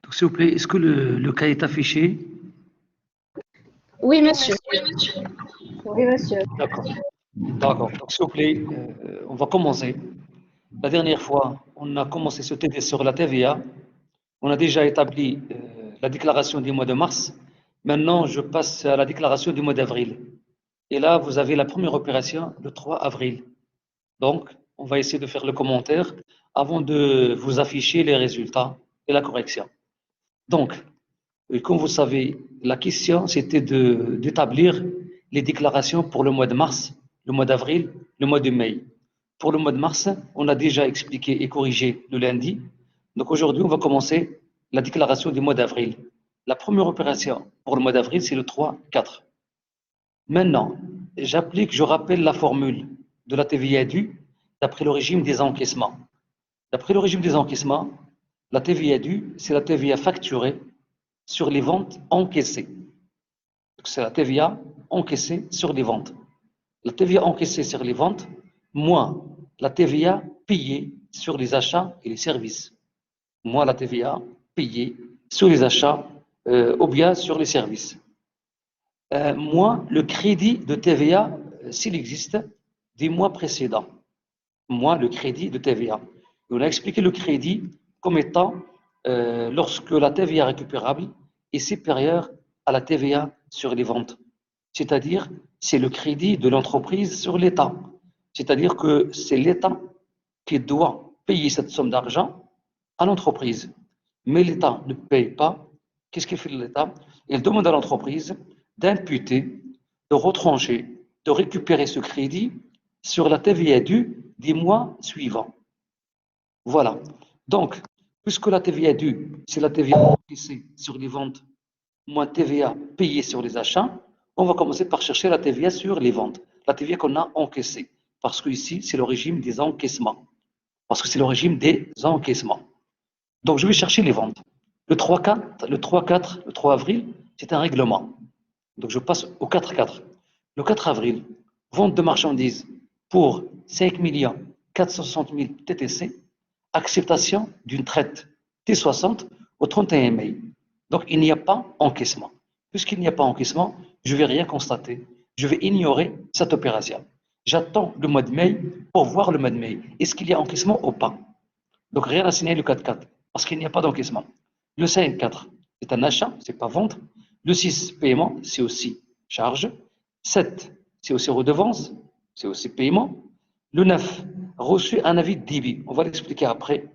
Donc, s'il vous plaît, est-ce que le cas est affiché? Oui, monsieur. Oui, monsieur. D'accord. D'accord. Donc, s'il vous plaît, on va commencer. La dernière fois, on a commencé ce TD sur la TVA. On a déjà établi la déclaration du mois de mars. Maintenant, je passe à la déclaration du mois d'avril. Et là, vous avez la première opération le 3 avril. Donc, on va essayer de faire le commentaire avant de vous afficher les résultats et la correction. Donc, comme vous savez, la question, c'était d'établir les déclarations pour le mois de mars, le mois d'avril, le mois de mai. Pour le mois de mars, on a déjà expliqué et corrigé le lundi. Donc aujourd'hui, on va commencer la déclaration du mois d'avril. La première opération pour le mois d'avril, c'est le 3-4. Maintenant, je rappelle la formule de la TVA due d'après le régime des encaissements. D'après le régime des encaissements, la TVA due, c'est la TVA facturée sur les ventes encaissées. C'est la TVA encaissée sur les ventes. La TVA encaissée sur les ventes, moins la TVA payée sur les achats et les services. Moins la TVA payée sur les achats ou bien sur les services. Moins le crédit de TVA, s'il existe, des mois précédents. Moins le crédit de TVA. Et on a expliqué le crédit comme étant lorsque la TVA récupérable est supérieure à la TVA sur les ventes. C'est-à-dire, c'est le crédit de l'entreprise sur l'État. C'est-à-dire que c'est l'État qui doit payer cette somme d'argent à l'entreprise. Mais l'État ne paye pas. Qu'est-ce qu'il fait l'État? Il demande à l'entreprise d'imputer, de retrancher, de récupérer ce crédit sur la TVA due des mois suivants. Voilà. Donc, puisque la TVA due, c'est la TVA encaissée sur les ventes, moins TVA payée sur les achats, on va commencer par chercher la TVA sur les ventes, la TVA qu'on a encaissée. Parce que ici, c'est le régime des encaissements. Parce que c'est le régime des encaissements. Donc, je vais chercher les ventes. Le 3-4, le 3-4, le 3 avril, c'est un règlement. Donc, je passe au 4-4. Le 4 avril, vente de marchandises pour 5 460 000 TTC, acceptation d'une traite T60 au 31 mai. Donc, il n'y a pas encaissement. Puisqu'il n'y a pas encaissement, je ne vais rien constater. Je vais ignorer cette opération. J'attends le mois de mai pour voir le mois de mai. Est-ce qu'il y a encaissement ou pas? Donc, rien à signaler le 4-4, parce qu'il n'y a pas d'encaissement. Le 5-4, c'est un achat, c'est pas vendre. Le 6, paiement, c'est aussi charge. 7, c'est aussi redevance, c'est aussi paiement. Le 9, reçu un avis de débit. On va l'expliquer après.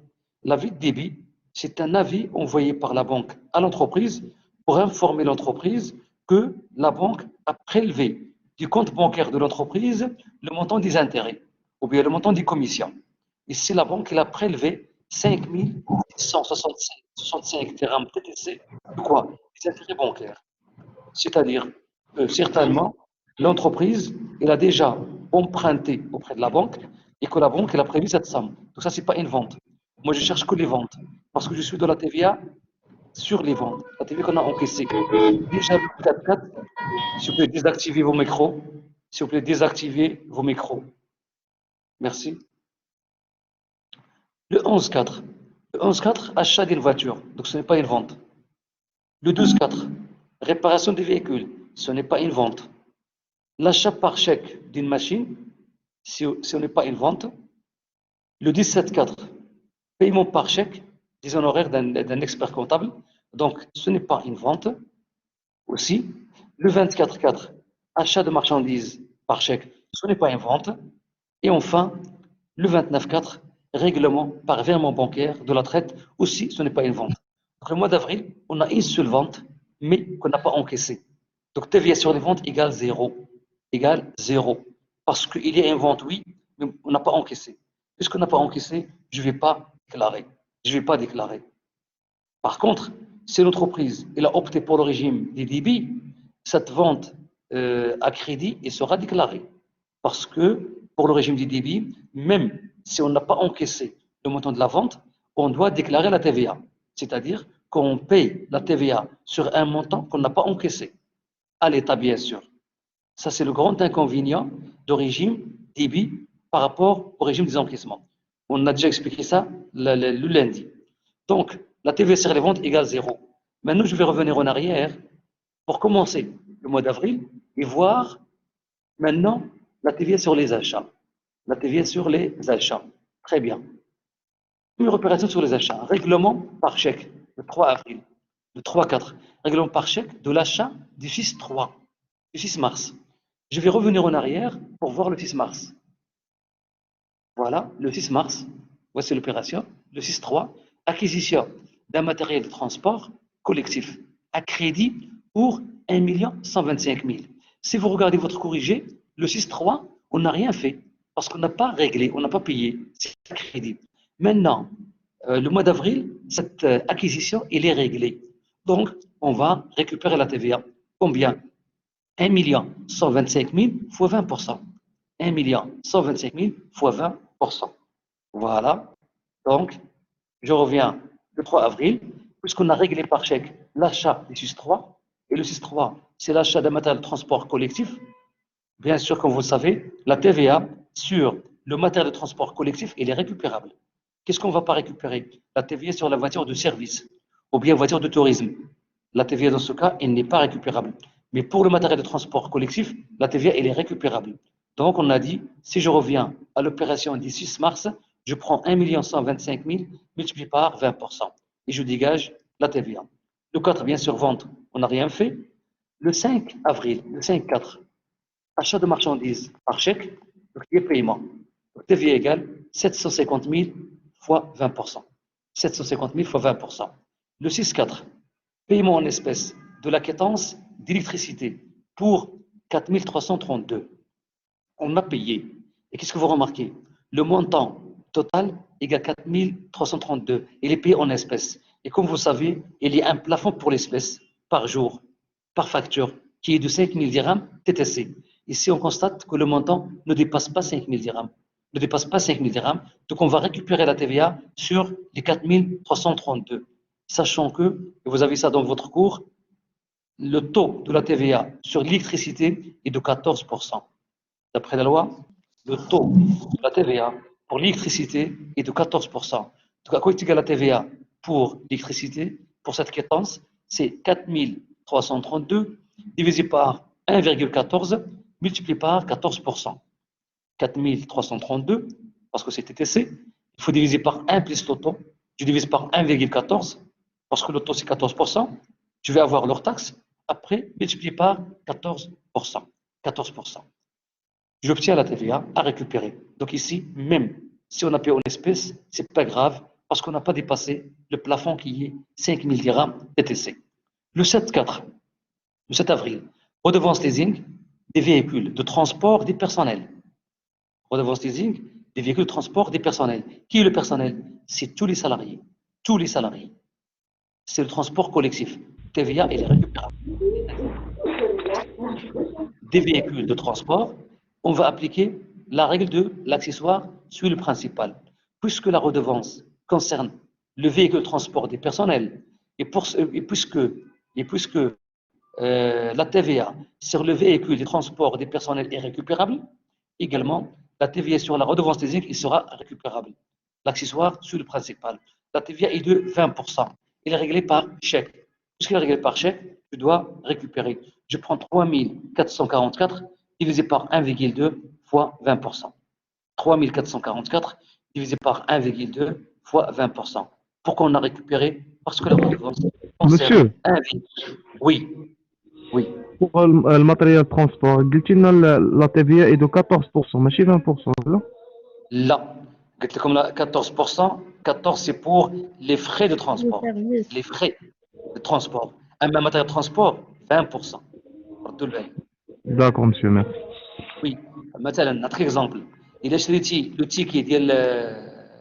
L'avis de débit, c'est un avis envoyé par la banque à l'entreprise pour informer l'entreprise que la banque a prélevé du compte bancaire de l'entreprise le montant des intérêts ou bien le montant des commissions. Ici, la banque elle a prélevé 5 665 dirhams TTC de quoi? Des intérêts bancaires. C'est-à-dire que certainement, l'entreprise elle a déjà emprunté auprès de la banque et que la banque elle a prévu cette somme. Donc ça, ce n'est pas une vente. Moi, je cherche que les ventes parce que je suis dans la TVA sur les ventes. La TVA qu'on a encaissée. Déjà, le 4-4, s'il vous plaît, désactivez vos micros. S'il vous plaît, désactivez vos micros. Merci. Le 11-4. Le 11-4, achat d'une voiture. Donc ce n'est pas une vente. Le 12-4, réparation des véhicules. Ce n'est pas une vente. L'achat par chèque d'une machine, ce n'est pas une vente. Le 17-4, paiement par chèque des honoraires d'un expert comptable. Donc ce n'est pas une vente aussi. Le 24-4, achat de marchandises par chèque. Ce n'est pas une vente. Et enfin, le 29-4, règlement par virement bancaire de la traite, aussi, ce n'est pas une vente. Donc, le mois d'avril, on a une seule vente, mais qu'on n'a pas encaissée. Donc, TVA sur les ventes égale 0. Égale 0. Parce qu'il y a une vente, oui, mais on n'a pas encaissé. Puisqu'on n'a pas encaissé, je ne vais pas déclarer. Je ne vais pas déclarer. Par contre, si l'entreprise elle a opté pour le régime des débits, cette vente à crédit elle sera déclarée. Parce que pour le régime des débits, même si on n'a pas encaissé le montant de la vente, on doit déclarer la TVA. C'est-à-dire qu'on paye la TVA sur un montant qu'on n'a pas encaissé. À l'État, bien sûr. Ça, c'est le grand inconvénient du régime débit par rapport au régime des encaissements. On a déjà expliqué ça le lundi. Donc, la TVA sur les ventes égale 0. Maintenant, je vais revenir en arrière pour commencer le mois d'avril et voir maintenant la TVA sur les achats. La TVA sur les achats. Très bien. Première opération sur les achats. Règlement par chèque, le 3 avril, le 3-4. Règlement par chèque de l'achat du 6-3, du 6 mars. Je vais revenir en arrière pour voir le 6 mars. Voilà, le 6 mars, voici l'opération. Le 6-3, acquisition d'un matériel de transport collectif à crédit pour 1 125 000. Si vous regardez votre corrigé, le 6-3, on n'a rien fait parce qu'on n'a pas réglé, on n'a pas payé, c'est à crédit. Maintenant, le mois d'avril, cette acquisition, elle est réglée. Donc, on va récupérer la TVA. Combien? 1 125 000 fois 20%. 1 125 000 fois 20%. Voilà. Donc, je reviens le 3 avril, puisqu'on a réglé par chèque l'achat du 6-3. Et le 6-3, c'est l'achat d'un matériel de transport collectif. Bien sûr, comme vous le savez, la TVA sur le matériel de transport collectif, il est récupérable. Qu'est-ce qu'on ne va pas récupérer? La TVA sur la voiture de service ou bien voiture de tourisme. La TVA dans ce cas, elle n'est pas récupérable. Mais pour le matériel de transport collectif, la TVA, elle est récupérable. Donc, on a dit, si je reviens à l'opération du 6 mars, je prends 1 125 000 multiplié par 20% et je dégage la TVA. Le 4, bien sûr, vente, on n'a rien fait. Le 5 avril, le 5-4, achat de marchandises par chèque, donc qui est paiement. Donc, TVA égale 750 000 fois 20%. 750 000 fois 20%. Le 6-4, paiement en espèces de la quittance d'électricité pour 4 332. On a payé. Et qu'est-ce que vous remarquez? Le montant total égale 4 332. Il est payé en espèces. Et comme vous savez, il y a un plafond pour l'espèce par jour, par facture, qui est de 5 000 dirhams TTC. Ici, on constate que le montant ne dépasse pas 5 000 dirhams. Ne dépasse pas 5 000 dirhams. Donc, on va récupérer la TVA sur les 4 332. Sachant que, et vous avez ça dans votre cours, le taux de la TVA sur l'électricité est de 14%. D'après la loi, le taux de la TVA pour l'électricité est de 14%. Donc, à quoi est égale la TVA pour l'électricité, pour cette quittance? C'est 4 332 divisé par 1,14 multiplié par 14%. 4 332, parce que c'est TTC, il faut diviser par 1 plus le taux. Je divise par 1,14, parce que le taux c'est 14%. Je vais avoir leur taxe, après multiplié par 14%. 14%. J'obtiens la TVA à récupérer. Donc ici, même si on a payé en espèces, ce n'est pas grave parce qu'on n'a pas dépassé le plafond qui est 5 000 dirhams TTC. Le 7-4, le 7 avril, redevance leasing des véhicules de transport des personnels. Redevance leasing des véhicules de transport des personnels. Qui est le personnel? C'est tous les salariés. Tous les salariés. C'est le transport collectif. TVA, elle est récupérable. Des véhicules de transport, on va appliquer la règle de l'accessoire suit le principal. Puisque la redevance concerne le véhicule de transport des personnels et puisque la TVA sur le véhicule de transport des personnels est récupérable, également la TVA sur la redevance leasing il sera récupérable. L'accessoire suit le principal. La TVA est de 20%. Il est réglé par chèque. Puisqu'il est réglé par chèque, je dois récupérer. Je prends 3 444 divisé par 1,2 fois 20%. 3 444 divisé par 1,2 fois 20%. Pourquoi on a récupéré? Parce que la redevance concerne Monsieur, 1,2. Oui, oui. pour le matériel de transport, قلت لنا la TVA est de 14%, ماشي 20%, là? Là, comme là, 14%, 14 c'est pour les frais de Le transport. service. Les frais de transport. Un matériel de transport, 20%. ردوا البال. D'accord, monsieur, merci. Oui, مثلا notre exemple. إذا شريتي لو تيكي ديال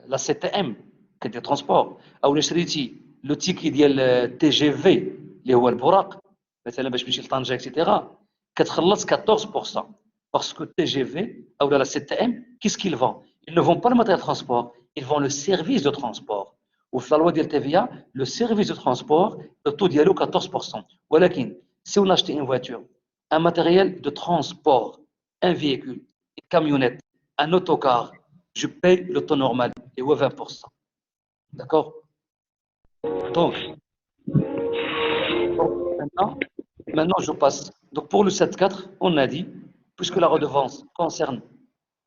لا سي تي ام كدير ترونسبور او الا شريتي لو تيكي ديال تي جي في اللي هو البراق مثلا باش تمشي لطنجة اكسيتيرا كتخلص 14% parce que TGV ou la CTM, qu'est-ce qu'ils vendent? Ils ne vendent pas le matériel de transport, ils vendent le service de transport. Ou la loi de TVA, le service de transport, le taux d'y 14%. Voilà si on achète une voiture, un matériel de transport, un véhicule, une camionnette, un autocar, je paye le taux normal, et 20%. D'accord? Donc, maintenant, je passe. Donc, pour le 7.4, on a dit, puisque la redevance concerne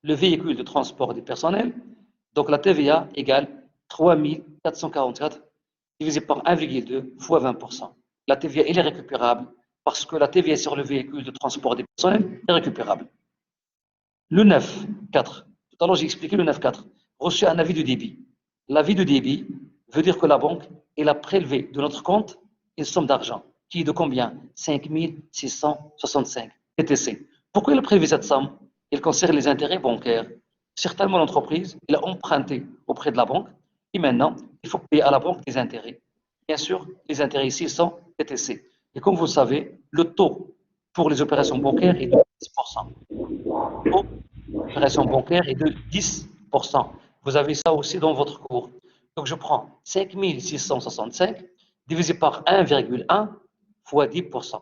le véhicule de transport des personnels, donc la TVA égale 3444 divisé par 1,2 fois 20%. La TVA, elle est récupérable parce que la TVA sur le véhicule de transport des personnels est récupérable. Le 9.4, tout à l'heure j'ai expliqué le 9.4, reçu un avis de débit. L'avis de débit veut dire que la banque, elle a prélevé de notre compte une somme d'argent qui est de combien? 5 665 TTC. Pourquoi elle a prélevé cette somme? Elle concerne les intérêts bancaires. Certainement, l'entreprise, elle a emprunté auprès de la banque et maintenant, il faut payer à la banque des intérêts. Bien sûr, les intérêts ici sont TTC. Et comme vous le savez, le taux pour les opérations bancaires est de 10%. Le taux d'opération bancaire est de 10%. Vous avez ça aussi dans votre cours. Donc, je prends 5 665 divisé par 1,1 fois 10%.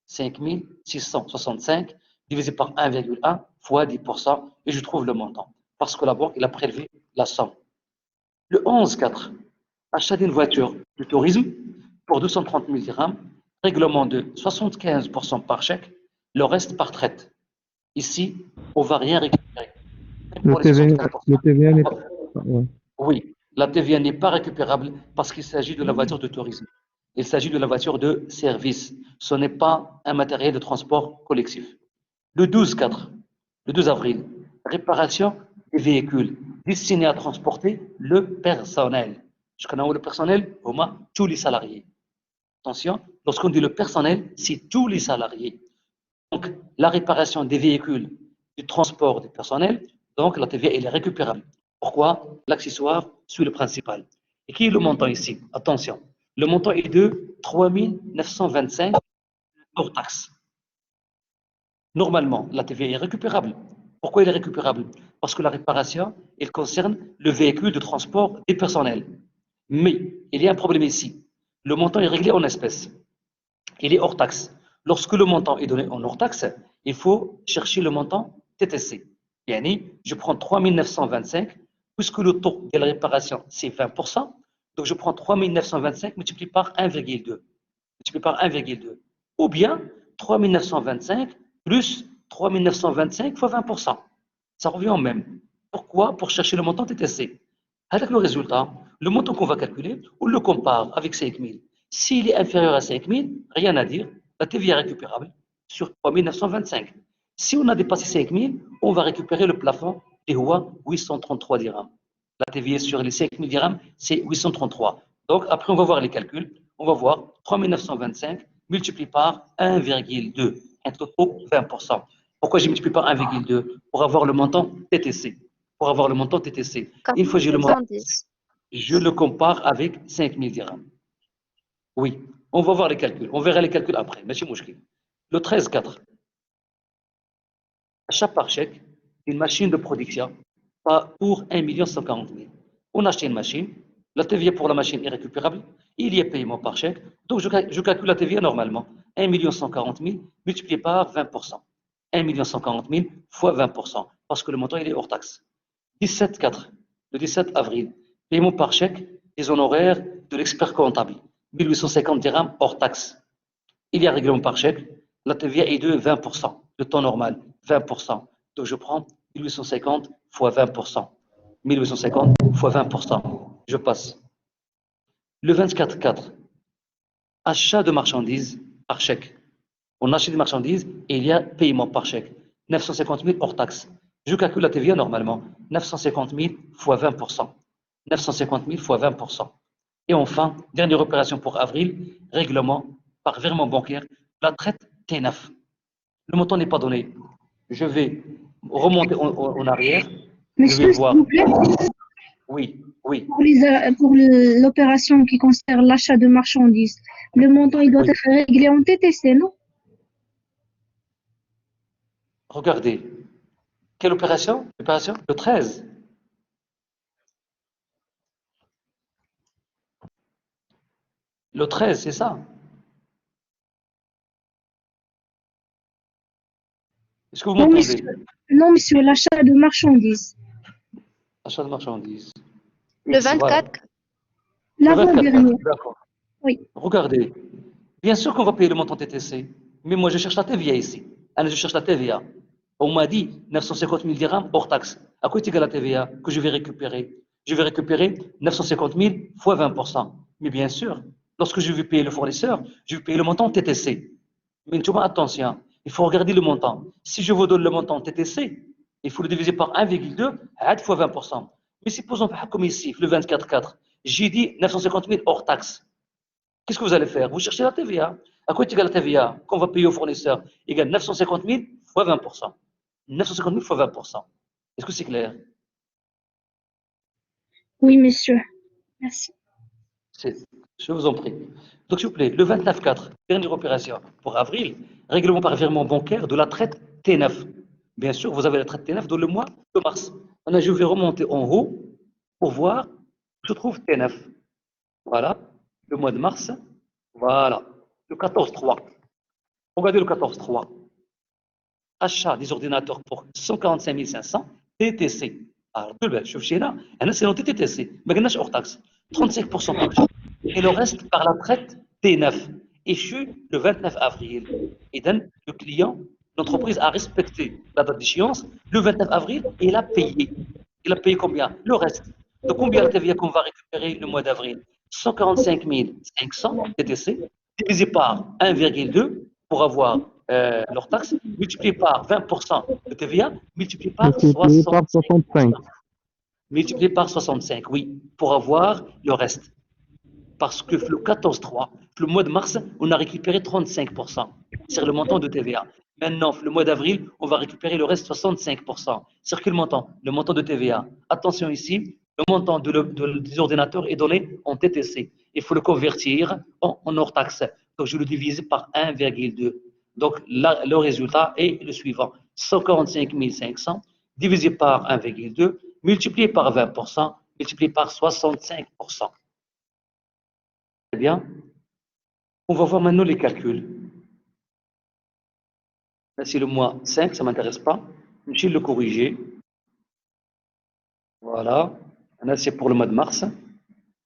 5 665 divisé par 1,1 fois 10% et je trouve le montant. Parce que la banque, il a prélevé la somme. Le 11.4, achat d'une voiture de tourisme pour 230 000 dirhams, règlement de 75% par chèque, le reste par traite. Ici, on ne va rien récupérer. Le Pour les TVA, 75%. le TVA n'est pas. Ouais. Oui, la TVA n'est pas récupérable parce qu'il s'agit de la voiture de tourisme. Il s'agit de la voiture de service. Ce n'est pas un matériel de transport collectif. Le 12.4, le 12 avril, réparation des véhicules destinés à transporter le personnel. Je connais le personnel, au moins tous les salariés. Attention, lorsqu'on dit le personnel, c'est tous les salariés. Donc, la réparation des véhicules du transport du personnel, donc la TVA, elle est récupérable. Pourquoi? L'accessoire suit le principal. Et qui est le montant ici? Attention, le montant est de 3 925 hors taxe. Normalement, la TVA est récupérable. Pourquoi elle est récupérable? Parce que la réparation, elle concerne le véhicule de transport des personnels. Mais il y a un problème ici. Le montant est réglé en espèces. Il est hors taxe. Lorsque le montant est donné en hors taxe, il faut chercher le montant TTC. Yani, je prends 3 925, puisque le taux de la réparation, c'est 20%. Donc, je prends 3 925 multiplié par 1,2. Multiplié par 1,2. Ou bien, 3 925 plus 3 925 fois 20%. Ça revient au même. Pourquoi? Pour chercher le montant TTC. Avec le résultat, le montant qu'on va calculer, on le compare avec 5 000. S'il est inférieur à 5 000, rien à dire, la TVA est récupérable sur 3 925. Si on a dépassé 5 000, on va récupérer le plafond des 833 dirhams. La TVA sur les 5 000 dirhams, c'est 833. Donc, après, on va voir les calculs. On va voir 3 925 multiplié par 1,2, un taux de 20%. Pourquoi j'ai multiplié par 1,2? Pour avoir le montant TTC. Pour avoir le montant TTC. Une fois que j'ai le montant, 410. je le compare avec 5 000 dirhams. Oui, on va voir les calculs. On verra les calculs après. Monsieur Mouchki. Le 13.4. Achat par chèque d'une machine de production pour 1 140 000. On achète une machine. La TVA pour la machine est récupérable. Il y a paiement par chèque. Donc, je calcule la TVA normalement. 1 140 000 multiplié par 20%. 1 140 000 fois 20%. Parce que le montant, il est hors taxe. 17.4. Le 17 avril. Paiement par chèque des honoraires de l'expert comptable. 1850 dirhams hors taxe. Il y a règlement par chèque. La TVA est de 20%. Le temps normal, 20%. Donc je prends 1850 fois 20%. 1850 fois 20%. Je passe. Le 24.4. Achat de marchandises par chèque. On achète des marchandises et il y a paiement par chèque. 950 000 hors taxe. Je calcule la TVA normalement. 950 000 fois 20%. 950 000 fois 20%. Et enfin, dernière opération pour avril, règlement par virement bancaire, la traite T9. Le montant n'est pas donné. Je vais remonter en arrière. Je vais Monsieur, s'il voir. vous plaît, Oui, oui, pour l'opération qui concerne l'achat de marchandises, le montant il doit oui. être réglé en TTC, non? Regardez. Quelle opération? Opération le 13. Le 13, c'est ça. Est-ce que vous Non, m'entendez? monsieur. Non, monsieur, l'achat de marchandises. Achat de marchandises. Le Voilà. 24, Le 24, l'avant-dernier. d'accord. Oui. Regardez. Bien sûr qu'on va payer le montant TTC, mais moi je cherche la TVA ici. Alors je cherche la TVA. On m'a dit 950 000 dirhams hors taxe. À quoi est égale la TVA que je vais récupérer? Je vais récupérer 950 000 fois 20%. Mais bien sûr, lorsque je vais payer le fournisseur, je vais payer le montant TTC. Mais tu vois, attention, il faut regarder le montant. Si je vous donne le montant TTC, il faut le diviser par 1,2 fois 20%. Mais supposons comme ici, le 24,4, j'ai dit 950 000 hors taxe. Qu'est-ce que vous allez faire? Vous cherchez la TVA. À quoi est égale la TVA qu'on va payer au fournisseur? Égale 950 000 fois 20%. 950 000 fois 20%. Est-ce que c'est clair? Oui, monsieur. Merci. Je vous en prie. Donc, s'il vous plaît, le 29/4, dernière opération pour avril, règlement par virement bancaire de la traite T9. Bien sûr, vous avez la traite T9 dans le mois de mars. Maintenant, je vais remonter en haut pour voir où se trouve T9. Voilà, le mois de mars. Voilà, le 14/3. Regardez le 14/3. Achat des ordinateurs pour 145 500 TTC. Alors, شوف شي هنا c'est noté TTC ما قلناش hors taxe 35% par jour et le reste par la traite T9 échu le 29 avril. Et donc le client, l'entreprise a respecté la date d'échéance le 29 avril et il a payé. Il a payé combien? Le reste. De combien la TVA qu'on va récupérer le mois d'avril? 145 500 TTC divisé par 1,2 pour avoir leur taxe, multiplié par 20% de TVA, multiplié par Multiplié par 65. multiplié par 65, oui, pour avoir le reste. Parce que le 14/3, le mois de mars, on a récupéré 35%. C'est le montant de TVA. Maintenant, le mois d'avril, on va récupérer le reste 65%. C'est quel montant? Le montant de TVA. Attention ici, le montant des ordinateurs est donné en TTC. Il faut le convertir en hors taxe. Donc, je le divise par 1,2. Donc, là, le résultat est le suivant. 145 500 divisé par 1,2, multiplié par 20%, multiplié par 65%. Très bien. On va voir maintenant les calculs. Là, c'est le mois 5, ça ne m'intéresse pas. Je vais le corriger. Voilà. Là, c'est pour le mois de mars.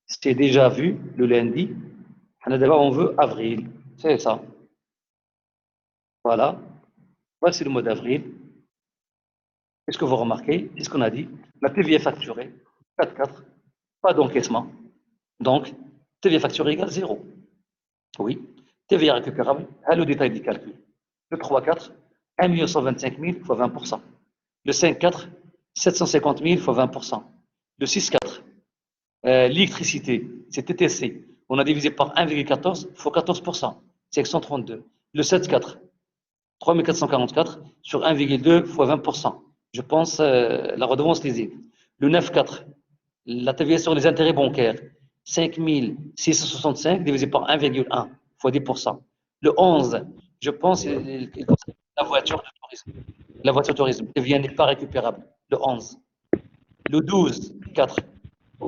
C'est déjà vu le lundi. D'abord, on veut avril. C'est ça. Voilà. Voici le mois d'avril. Qu'est-ce que vous remarquez? C'est ce qu'on a dit. La TVA facturée, 4,4. Pas d'encaissement. Donc, TVA facturée égale 0. Oui. TVA récupérable. Le détail du calcul. Le 3,4, 1 125 000 fois 20%. Le 5,4, 750 000 fois 20%. Le 6,4, l'électricité, c'est TTC. On a divisé par 1,14 fois 14%. C'est 132. Le 7,4, 3444 sur 1,2 fois 20%. Je pense la redevance lisible. Le 9,4, la TVA sur les intérêts bancaires, 5 665 divisé par 1,1 fois 10%. Le 11, je pense il concerne la voiture de tourisme. La voiture de tourisme, TVA n'est pas récupérable. Le 11. Le 12, 4,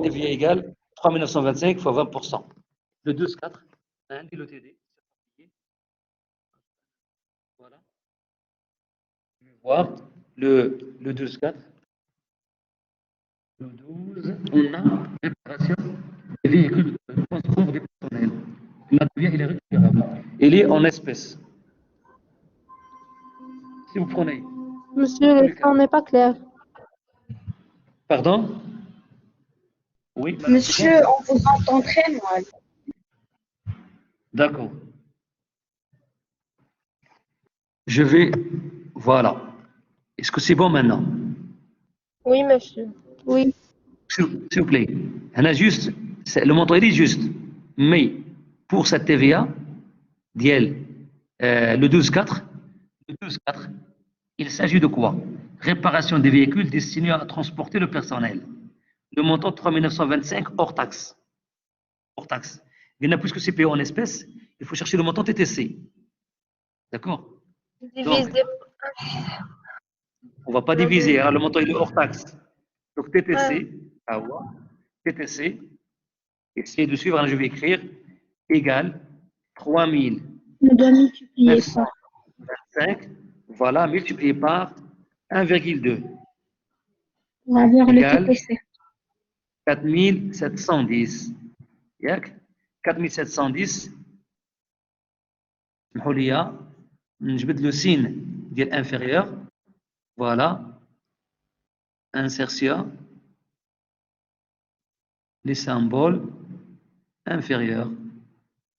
TVA égale 3 925 fois 20%. Le 12, 4, le TD. Voilà. Je vais voir le 12, 4. Le 12, on a réparation des véhicules de transport des personnels. La TVA, il est récupérable. Il est en espèces. Si vous prenez. Monsieur, le son n'est pas clair. Pardon? Oui. Monsieur, on vous entend très mal. D'accord. Je vais. Voilà. Est-ce que c'est bon maintenant? Oui, monsieur. Oui. S'il vous plaît. On a juste. Le montant il est juste. Mais pour cette TVA, le 12,4, il s'agit de quoi? Réparation des véhicules destinés à transporter le personnel. Le montant 3 925 hors taxe. Hors taxe. Il y en a plus que c'est payé en espèces. Il faut chercher le montant TTC. D'accord? Divisé. On ne va pas diviser, hein, le montant il est hors taxe. Donc TTC, Ah. TTC, essayez de suivre, hein, je vais écrire, égale 3 On doit multiplier ça. 925, voilà, multiplié par 1,2, Pour avoir le égale TTC. 4 710. 4710 اسمحوا لي نجبد لو سين ديال انفيريور فوالا insertion les symboles inférieurs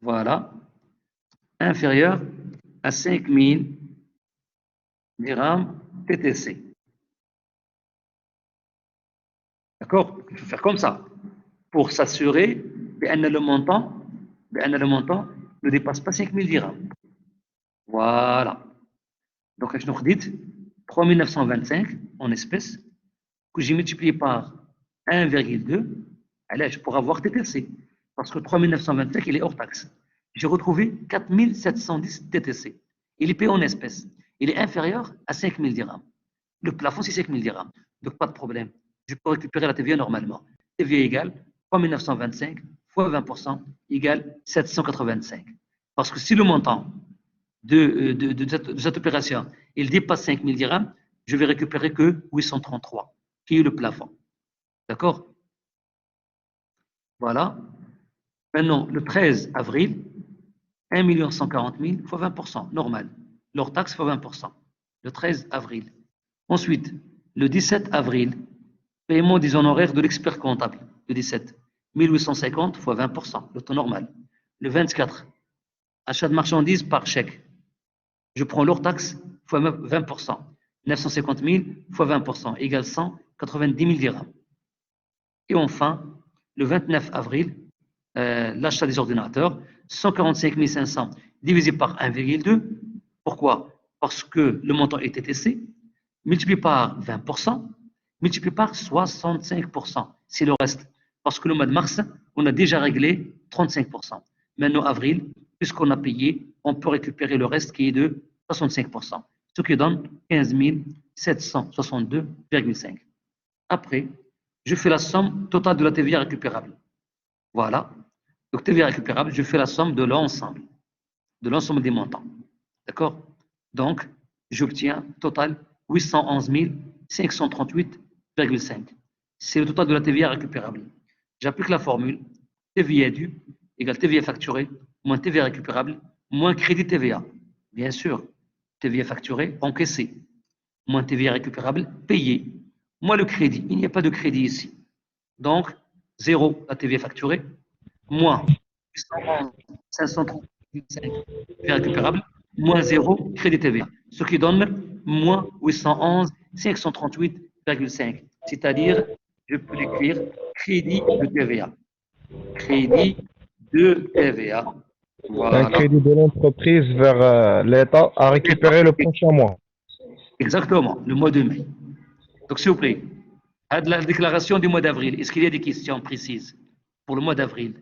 voilà inférieur à 5000 dirhams TTC. D'accord? Il faut faire comme ça pour s'assurer que le montant ne dépasse pas 5000 dirhams. Voilà. Donc, je nous redis 3925 en espèces que j'ai multiplié par 1,2 pour avoir TTC. Parce que 3925, il est hors taxe. J'ai retrouvé 4710 TTC. Il est payé en espèces. Il est inférieur à 5000 dirhams. Le plafond, c'est 5000 dirhams. Donc, pas de problème. Je peux récupérer la TVA normalement. TVA égale 3925 fois 20% égale 785. Parce que si le montant de cette opération, il dépasse 5000 dirhams, je vais récupérer que 833, qui est le plafond. D'accord? Voilà. Maintenant, le 13 avril, 1 140 000 fois 20%, normal. Leur taxe fois 20%. Le 13 avril. Ensuite, le 17 avril, paiement des honoraires de l'expert comptable. Le 17, 1850 fois 20%, le taux normal. Le 24, achat de marchandises par chèque. Je prends leur taxe fois 20%. 950 000 fois 20% égale 190 000 dirhams. Et enfin, le 29 avril, l'achat des ordinateurs, 145 500 divisé par 1,2. Pourquoi? Parce que le montant est TTC, multiplié par 20%, multiplié par 65%. C'est le reste. Parce que le mois de mars, on a déjà réglé 35%. Maintenant, avril, puisqu'on a payé, on peut récupérer le reste qui est de 65%. Ce qui donne 15 762,5. Après, je fais la somme totale de la TVA récupérable. Voilà. Donc, TVA récupérable, je fais la somme de l'ensemble des montants. D'accord? Donc, j'obtiens total 811 538,5. C'est le total de la TVA récupérable. J'applique la formule TVA due égale TVA facturée moins TVA récupérable moins crédit TVA. Bien sûr, TVA facturée encaissée moins TVA récupérable payée. Moins le crédit. Il n'y a pas de crédit ici. Donc, 0 la TVA facturée moins 811 535 TVA récupérable moins 0 crédit TVA. Ce qui donne moins 811 538,5. C'est-à-dire, je peux l'écrire crédit de TVA. Crédit de TVA. Voilà. Un crédit de l'entreprise vers l'État à récupérer le prochain mois. Exactement, le mois de mai. Donc, s'il vous plaît, à la déclaration du mois d'avril, est-ce qu'il y a des questions précises pour le mois d'avril?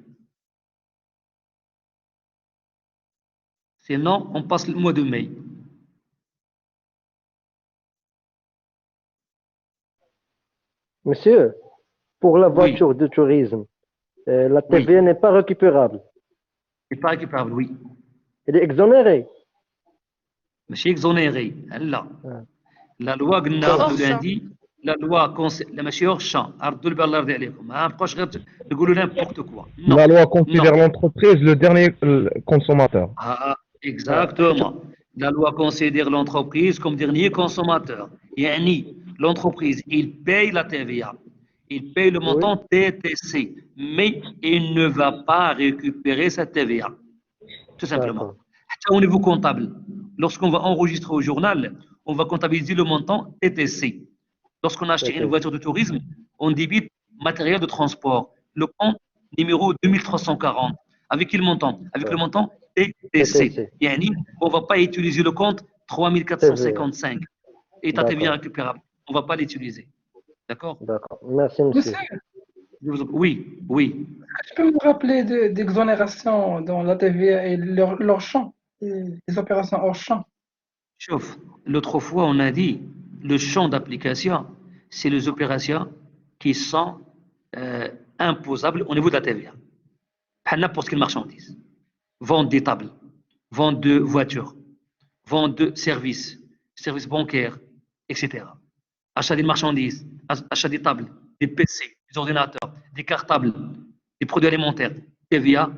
Sinon, on passe le mois de mai. Monsieur, pour la Oui. voiture de tourisme, la TVA n'est pas récupérable. C'est pas récupérable, oui. Elle est exonérée. ماشي exonéré. Là. La loi قلنا hors lundi, la loi ماشي hors champ. عرضوا البال الله يرضي عليكم. ما نبقاوش غير نقولوا n'importe quoi. Non. La loi considère l'entreprise le dernier consommateur. Ah, exactement. La loi considère l'entreprise comme dernier consommateur. Yani, l'entreprise, il paye la TVA. Il paye le montant TTC, mais il ne va pas récupérer sa TVA. Tout simplement. Au niveau comptable, lorsqu'on va enregistrer au journal, on va comptabiliser le montant TTC. Lorsqu'on a acheté une voiture de tourisme, on débite matériel de transport. Le compte numéro 2340. Avec quel montant? Avec le montant TTC. Yani, on ne va pas utiliser le compte 3455. Et ta TVA récupérable. On ne va pas l'utiliser. D'accord? D'accord. Merci, monsieur. Oui, oui. Tu peux me rappeler d'exonération dans la TVA et leur champ, les opérations hors champ? Chauffe. L'autre fois, on a dit le champ d'application, c'est les opérations qui sont imposables au niveau de la TVA. Pas n'importe quelle marchandise. Vente des tables, vente de voitures, vente de services, services bancaires, etc. Achat des marchandises, achat des tables, des PC, des ordinateurs, des cartables, des produits alimentaires, TVA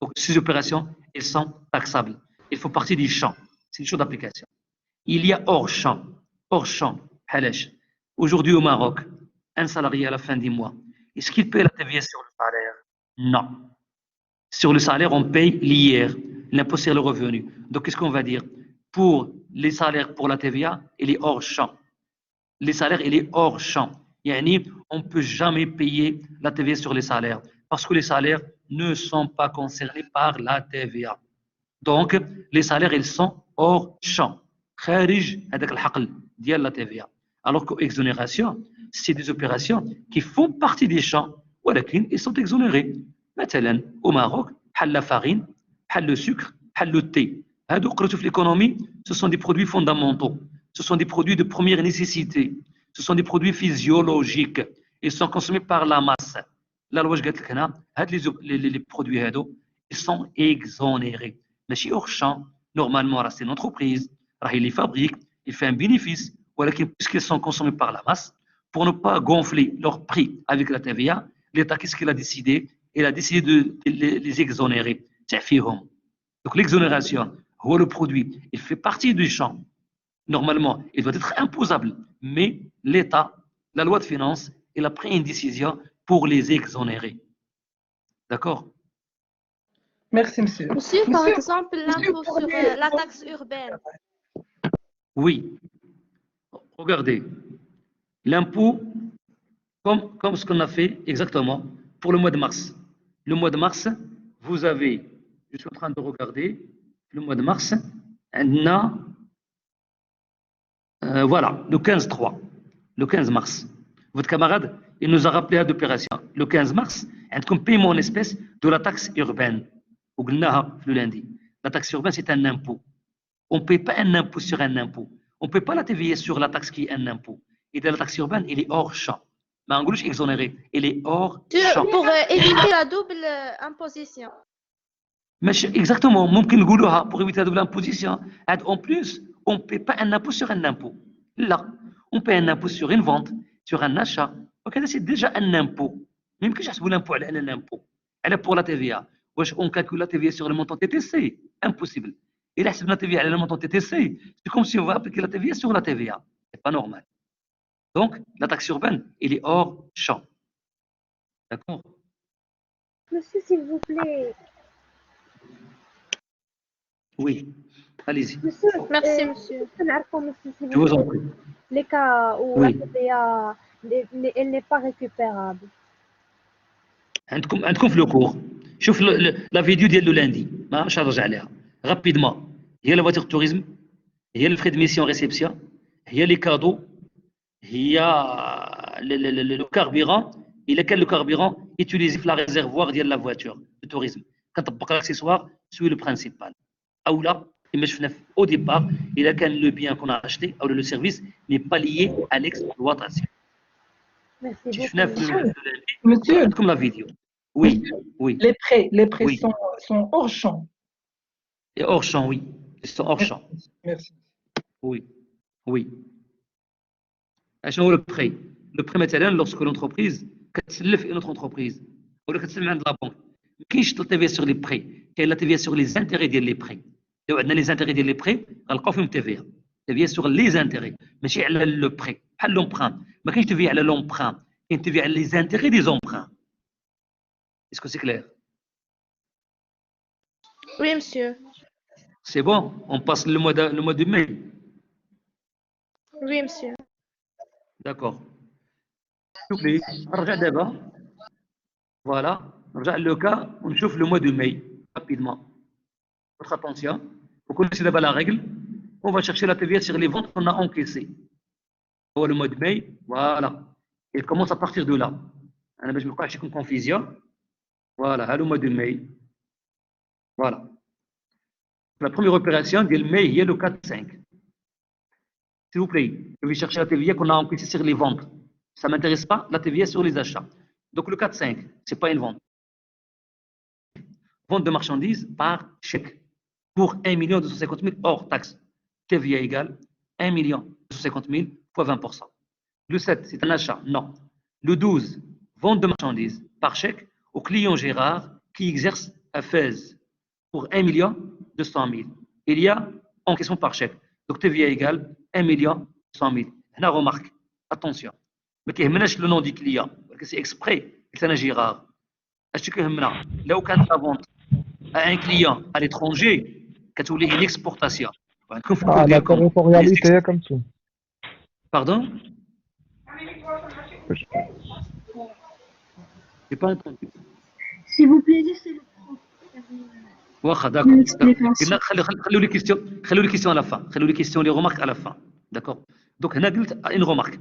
Donc, ces opérations, elles sont taxables. Elles font partie du champ. C'est une chose d'application. Il y a hors champ. Hors champ, Halash. Aujourd'hui au Maroc, un salarié à la fin du mois, est-ce qu'il paie la TVA sur le salaire? Non. Sur le salaire, on paye l'IR, l'impôt sur le revenu. Donc, qu'est-ce qu'on va dire? Pour les salaires pour la TVA, il est hors champ. Les salaires, il est hors champ. Yani, on ne peut jamais payer la TVA sur les salaires parce que les salaires ne sont pas concernés par la TVA. Donc, les salaires, ils sont hors champ. Kharij هذاك الحقل ديال la TVA. Alors que l'exonération, c'est des opérations qui font partie des champs, ولكن ils sont exonérés. مثلا au Maroc, بحال la farine, بحال le sucre, بحال le thé. هادو قريتو في l'économie, ce sont des produits fondamentaux. Ce sont des produits de première nécessité. Ce sont des produits physiologiques. Ils sont consommés par la masse. La loi قالت لك هنا هاد les produits هادو ils sont exonérés. ماشي hors champ. Normalement, c'est une entreprise. Il les fabrique, il fait un bénéfice. Puisqu'ils sont consommés par la masse, pour ne pas gonfler leur prix avec la TVA, l'État, qu'est-ce qu'il a décidé? Il a décidé de les exonérer. Donc l'exonération, le produit, il fait partie du champ. Normalement, il doit être imposable. Mais l'État, la loi de finances, il a pris une décision pour les exonérer. D'accord? Merci, monsieur. Monsieur, par exemple, l'impôt sur la taxe urbaine. Oui. Regardez. L'impôt, comme ce qu'on a fait exactement pour le mois de mars. Le mois de mars, vous avez, je suis en train de regarder, le mois de mars, voilà, le 15-3, le 15 mars. Votre camarade, il nous a rappelé à l'opération. Le 15 mars, comme paiement en espèces de la taxe urbaine. Le lundi. La taxe urbaine, c'est un impôt. On ne paye pas un impôt sur un impôt. On ne peut pas la TVA sur la taxe qui est un impôt. Et de la taxe urbaine, il est hors champ. Mais en gros, exonéré. Il est hors champ. Pour éviter la double imposition. Mais exactement. Pour éviter la double imposition. En plus, on ne paye pas un impôt sur un impôt. Là, on paye un impôt sur une vente, sur un achat. Donc, c'est déjà un impôt. Même que je l'impôt, elle est un impôt. Elle est pour la TVA. On calcule la TVA sur le montant TTC. Impossible. Et là, si la TVA est le montant TTC, c'est comme si on va appliquer la TVA sur la TVA. C'est pas normal. Donc, la taxe urbaine, elle est hors champ. D'accord? Monsieur, s'il vous plaît. Oui, allez-y. Monsieur, merci, monsieur. Je vous en prie. Les cas où Oui. la TVA elle n'est pas récupérable. عندكم في الكور شوف لا فيديو ديال لو لاندي ما نرجع عليها رابيدمون هي لا فواتور توريزم هي الفري دو ميسيون ريسبسيون هي لي كادو هي لو كاربيرون الا كان لو كاربيرون يوتيليزي في لا ريزيرفوار ديال لا فواتور دو توريزم كنطبق الاكسيسوار سوي لو برينسيبال او لا كما شفنا او ديبار الا كان لو بيان كون اشتي او لو سيرفيس ني با ليي à l'exploitation. Monsieur, comme la vidéo. Oui, oui. Les prêts Oui. sont hors champ. Et hors champ, oui. Ils sont hors champ. Merci. Oui, oui. شنو le prêt? Le prêt مثلا lorsque l'entreprise كتسلف une autre entreprise ولا كتسلم عند لا بنك ما كاينش لا تي في sur les prêts كاين لا تي في sur les intérêts ديال les prêts. لو عندنا les intérêts ديال les prêts غنلقاو فيهم تي في sur les intérêts ماشي على le prêt بحال l'emprunt ما كاينش تي في على l'emprunt كاين تي في على les intérêts des emprunts. Est-ce que c'est clair? Oui, monsieur. C'est bon, on passe le mois de mai. Oui, monsieur. D'accord. S'il vous plaît, نرجع دابا. Voilà, نرجع le cas, on chauffe le mois de mai rapidement. Votre attention, vous connaissez d'abord la règle. On va chercher la TVA sur les ventes qu'on a encaissées. Le mois de mai, voilà. Il commence à partir de là. Je ne me pas une confusion. Voilà, le mois de mai. Voilà. La première opération de mai, il y a le 4-5. S'il vous plaît, je vais chercher la TVA qu'on a encaissée sur les ventes. Ça ne m'intéresse pas, la TVA sur les achats. Donc le 4-5, ce n'est pas une vente. Vente de marchandises par chèque pour 1 250 000 hors taxe. TVA égale 1 250 000 fois 20%. Le 7, c'est un achat. Non. Le 12, vente de marchandises par chèque au client Gérard qui exerce à Fès pour 1 million 200 000. Il y a encaissement par chèque. Donc TVA égale 1 million 200 000. Là, remarque, attention. Mais qui est le nom du client, c'est exprès, c'est un Girard. Est-ce que là où quand la vente à un client à l'étranger, quand vous voulez une exportation, Ah, la territorialité comme ça. Pardon? J'ai pas entendu. S'il vous plaît, laissez-le prendre. واخا d'accord. Une explication. خلوا les questions à la fin. خلوا les questions, les remarques à la fin. D'accord. Donc هنا قلت une remarque.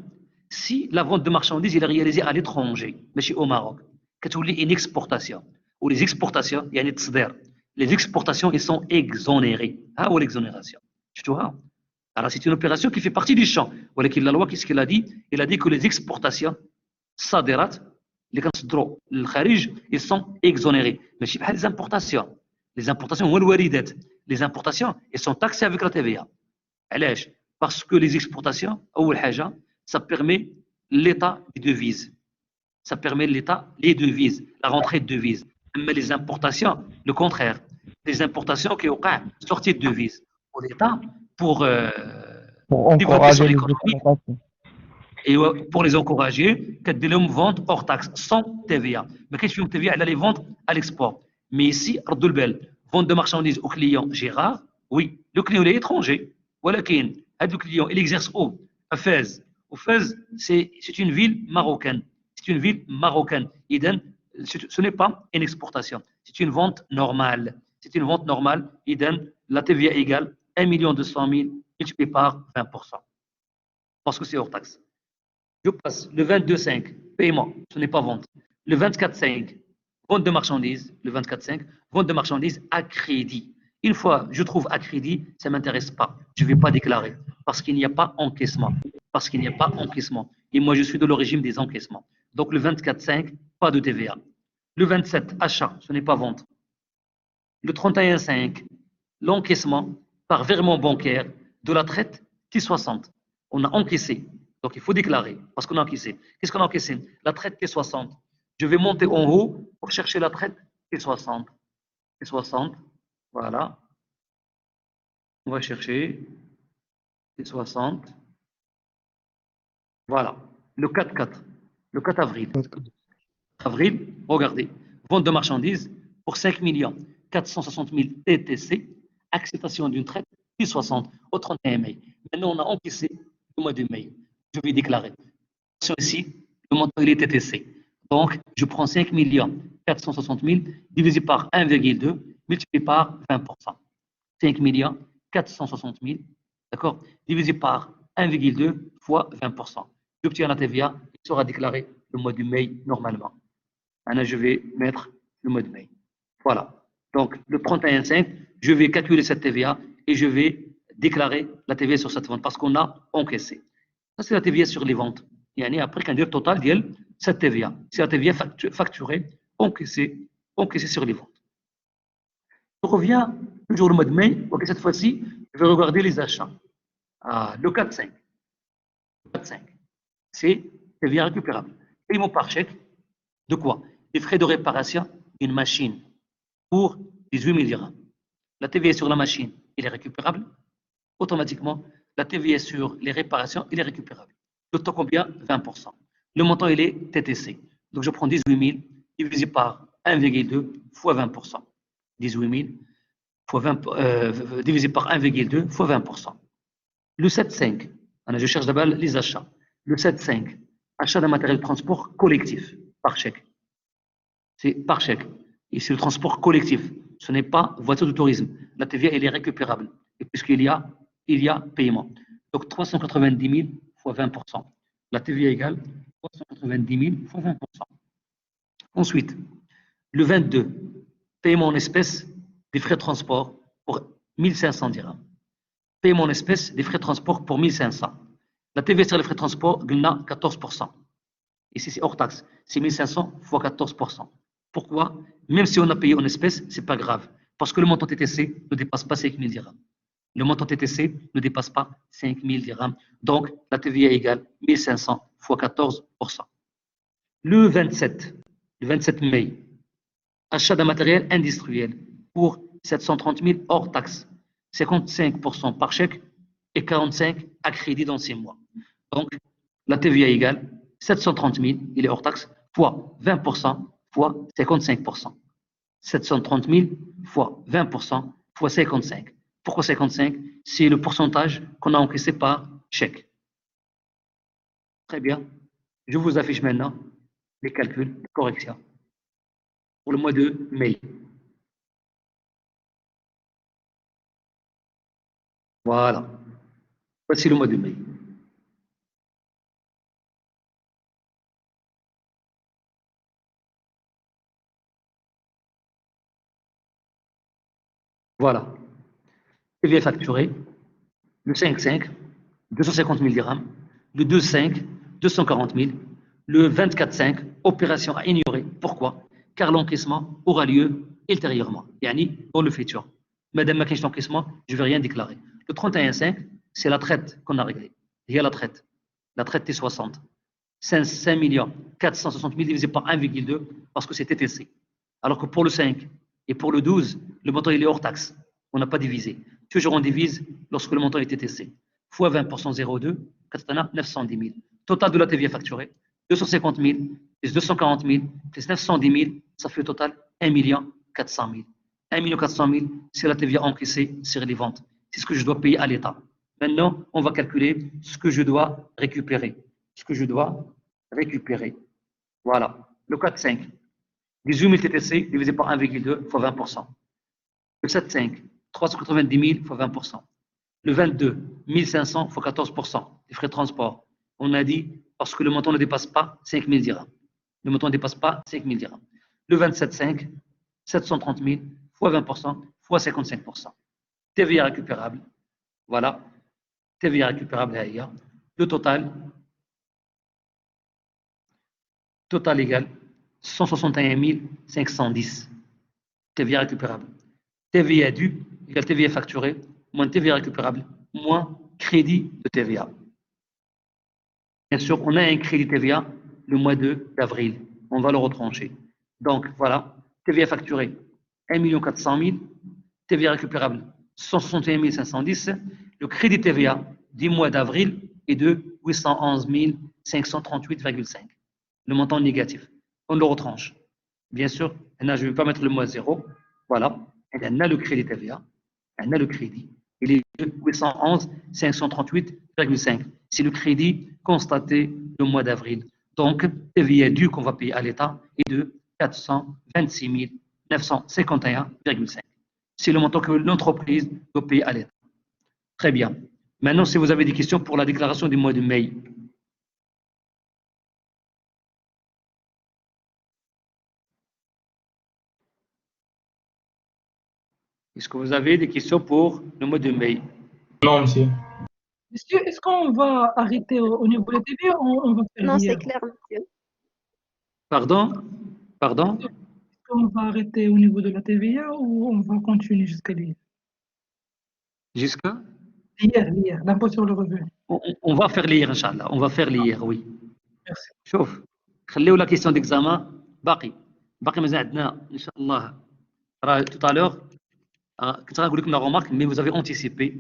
Si la vente de marchandises est réalisée à l'étranger, ماشي au Maroc, كتولي une exportation ou les exportations يعني التصدير. Les exportations ils sont exonérées. ها هو l'exonération. شفتوها؟ Alors c'est une opération qui fait partie du champ. ولكن la loi qu'est-ce qu'elle a dit? Elle a dit que les exportations الصادرات اللي كنصدروا للخارج ils sont exonérés. ماشي بحال les importations. Les importations هو الواردات. Les importations elles sont taxées avec la TVA. علاش؟ Parce que les exportations أول حاجة ça permet l'état des devises. Ça permet l'état les devises, la rentrée de devises. Mais les importations, le contraire. Les importations qui ont sorti de devises pour l'État pour développer son encourager les économie exportations. et pour les encourager, qu'elles les vendent hors taxe, sans TVA. Mais qu'est-ce que TVA? Elle a les ventes à l'export. Mais ici, vente de marchandises au client Gérard, oui, le client est étranger. Voilà qui le client, il exerce où? À Fès. Au Fès, c'est une ville marocaine. C'est une ville marocaine. Iden, ce n'est pas une exportation. C'est une vente normale. C'est une vente normale. Iden, la TVA égale 1 200 000 multiplié par 20%. Parce que c'est hors taxe. Je passe le 22,5, paiement, ce n'est pas vente. Le 24,5, vente de marchandises. Le 24,5, vente de marchandises à crédit. Une fois je trouve à crédit, ça ne m'intéresse pas. Je ne vais pas déclarer parce qu'il n'y a pas encaissement. Parce qu'il n'y a pas encaissement. Et moi, je suis de le régime des encaissements. Donc le 24,5, pas de TVA. Le 27, achat, ce n'est pas vente. Le 31,5, l'encaissement par virement bancaire de la traite T60. On a encaissé. Donc il faut déclarer parce qu'on a encaissé. Qu'est-ce qu'on a encaissé? La traite T60. Je vais monter en haut pour chercher la traite T60. T60, voilà. On va chercher T60. Voilà. Le 4-4. Le 4 avril. Avril, regardez. Vente de marchandises pour 5 460 000 TTC. Acceptation d'une traite T60 au 31 mai. Maintenant, on a encaissé le mois de mai. Je vais déclarer. Ici, le montant il est TTC. Donc, je prends 5 460 000 divisé par 1,2 multiplié par 20%. 5 460 000, d'accord, divisé par 1,2 fois 20%. J'obtiens la TVA, il sera déclaré le mois de mai normalement. Maintenant, je vais mettre le mois de mai. Voilà. Donc, le 31,5, je vais calculer cette TVA et je vais déclarer la TVA sur cette vente parce qu'on a encaissé. Ça, c'est la TVA sur les ventes. Et après, quand on dit le total, cette TVA. C'est la TVA facturée, encaissée sur les ventes. Je reviens toujours au mois de mai. Ok, cette fois-ci, je vais regarder les achats. Le 4,5. 4,5. C'est TVA récupérable. Paiement par chèque. De quoi? Des frais de réparation d'une machine pour 18 000 dirhams. La TVA sur la machine, elle est récupérable. Automatiquement, la TVA sur les réparations, elle est récupérable. Le taux combien? 20%. Le montant, il est TTC. Donc, je prends 18 000 divisé par 1,2 fois 20%. 18 000 fois 20, divisé par 1,2 fois 20%. Le 7,5, je cherche d'abord les achats. Le 7,5, achat d'un matériel de transport collectif par chèque. C'est par chèque. Et c'est le transport collectif. Ce n'est pas voiture de tourisme. La TVA, elle est récupérable. Et puisqu'il y a paiement. Donc 390 000 fois 20%. La TVA égale 390 000 fois 20%. Ensuite, le 22, paiement en espèces des frais de transport pour 1500 dirhams. Paiement en espèces des frais de transport pour 1500. La TVA sur les frais de transport, 14%. Ici, c'est hors taxe. C'est 1500 fois 14%. Pourquoi? Même si on a payé en espèces, ce n'est pas grave. Parce que le montant TTC ne dépasse pas 5 000 dirhams. Le montant TTC ne dépasse pas 5 000 dirhams. Donc, la TVA égale 1500 fois 14%. Le 27 mai, achat d'un matériel industriel pour 730 000 hors taxe, 55% par chèque et 45% à crédit dans 6 mois. Donc, la TVA égale 730 000, il est hors taxe, fois 20% fois 55%. 730 000 fois 20% fois 55. Pourquoi 55? C'est le pourcentage qu'on a encaissé par chèque. Très bien. Je vous affiche maintenant les calculs, les corrections pour le mois de mai. Voilà. Voici le mois de mai. Voilà. TVA facturé, le 5,5, 250 000 dirhams, le 2,5, 240 000, le 24,5, opération à ignorer. Pourquoi? Car l'encaissement aura lieu ultérieurement, yani dans le futur. Madame ma question d'encaissement, je ne vais rien déclarer. Le 31,5, c'est la traite qu'on a réglée. Il y a la traite T60. 5 460 000 divisé par 1,2 parce que c'est TTC. Alors que pour le 5 et pour le 12, le montant il est hors taxe. On n'a pas divisé. Toujours on divise lorsque le montant est TTC. Fois 20% 0,2, 910 000. Total de la TVA facturée, 250 000, plus 240 000, plus 910 000, ça fait au total 1 400 000. 1 400 000, c'est la TVA encaissée sur les ventes. C'est ce que je dois payer à l'État. Maintenant, on va calculer ce que je dois récupérer. Voilà. Le 4,5. 18 000 TTC divisé par 1,2 fois 20%. Le 7,5. 390 000 fois 20%. Le 22. 1500 fois 14%. Les frais de transport. On a dit parce que le montant ne dépasse pas 5 000 dirhams. Le montant ne dépasse pas 5 000 dirhams. Le 27,5. 730 000 fois 20% fois 55%. TVA récupérable. Voilà. TVA récupérable là. Le total égal 161 510. TVA récupérable. TVA dû égale TVA facturé moins TVA récupérable moins crédit de TVA. Bien sûr, on a un crédit TVA le mois d'avril. On va le retrancher. Donc, voilà. TVA facturé 1 400 000. TVA récupérable 161 510. Le crédit TVA du mois d'avril est de 811 538,5. Le montant négatif. On le retranche. Bien sûr, là, je ne vais pas mettre le mois 0. Voilà. Et on a le crédit TVA. On a le crédit. Il est de 811 538,5. C'est le crédit constaté le mois d'avril. Donc, TVA dû qu'on va payer à l'État est de 426 951,5. C'est le montant que l'entreprise doit payer à l'État. Très bien. Maintenant, si vous avez des questions pour la déclaration du mois de mai. Est-ce que vous avez des questions pour le mois de mai? Non, monsieur. Monsieur, est-ce qu'on va arrêter au niveau de la TVA ou on va faire Non, l'IR? c'est clair, monsieur. Pardon? Est-ce qu'on va arrêter au niveau de la TVA ou on va continuer jusqu'à l'IR? Jusqu'à? L'IR, l'impôt sur le revenu. On va faire l'IR, Inch'Allah. On va faire l'IR, oui. Merci. شوف خليو la question d'examen باقي مازال عندنا ان شاء الله راه tout à l'heure كنت غنقول لكم لا remarque mais vous avez anticipé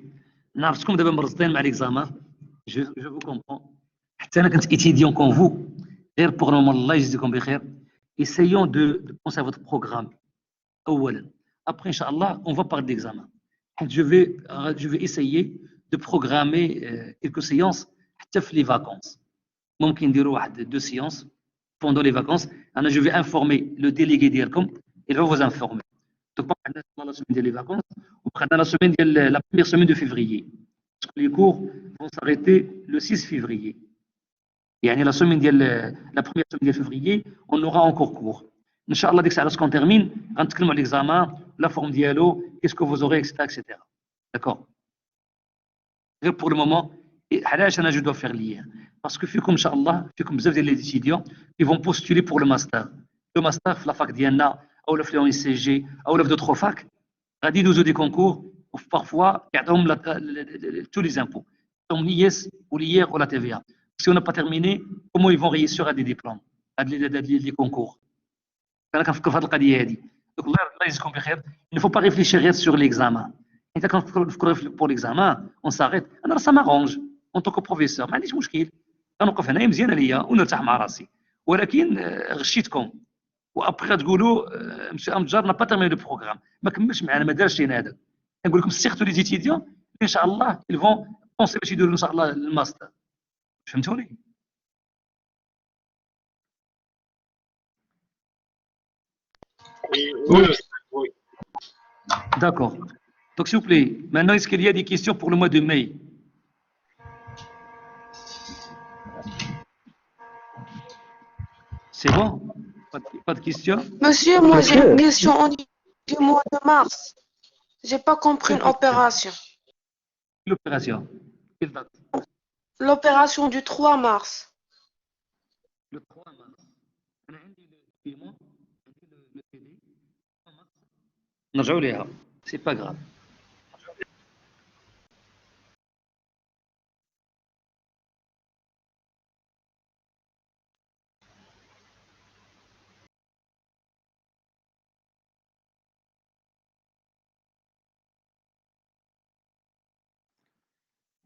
نعرفتكم دابا مرصدين مع l'examen je vous comprends حتى انا كنت étudiant comme vous غير pour le moment الله يجزيكم بخير essayons de penser à votre programme اولا après inchallah on va parler d'examen je vais essayer de programmer quelques séances حتى في les vacances ممكن نديروا واحد 2 séances pendant les vacances. Je vais informer le délégué d'IRCOM, il va vous informer. Donc, pendant la semaine des vacances, ou pendant la première semaine de février. Parce que les cours vont s'arrêter le 6 février. Et la première semaine de février, on aura encore cours. Inch'Allah, dès que ça lorsqu'on termine, on va l'examen, la forme dialogue, qu'est-ce que vous aurez, etc. D'accord. Pour le moment, je dois faire l'IR. Parce que, Inch'Allah, vous avez des étudiants qui vont postuler pour le master. Le master, la fac d'Iana, ou le FLONCG, ou d'autres facs, ils nous ont des concours, parfois, ils ont tous les impôts. Ils ont l'IS ou l'IR ou la TVA. Si on n'a pas terminé, comment ils vont réussir à des diplômes, à des concours? Donc, Allah يجزيكم بخير. Il ne faut pas réfléchir sur l'examen. Et quand pour l'examen, on s'arrête. Alors ça m'arrange en tant que professeur. ما عنديش مشكل. كنوقف هنايا مزيانه ليا ونرتاح مع راسي. ولكن غشيتكم. وابخي تقولوا مسيو امجار n'a pas terminé le programme. ما كملش معنا ما دارش لينا هذا. نقول لكم سيرتو لي étudiants ان شاء الله ils vont penser باش يديروا ان شاء الله الماستر. فهمتوني؟ Oui. D'accord. Donc, s'il vous plaît, maintenant, est-ce qu'il y a des questions pour le mois de mai? C'est bon? Pas de questions? Monsieur, moi j'ai Monsieur. une question au niveau du mois de mars. J'ai pas compris une opération. L'opération. Quelle date? L'opération du 3 mars. Le 3 mars. أنا عندي le paiement, عندي le TD. 3 mars. نرجعوا ليها. C'est pas grave.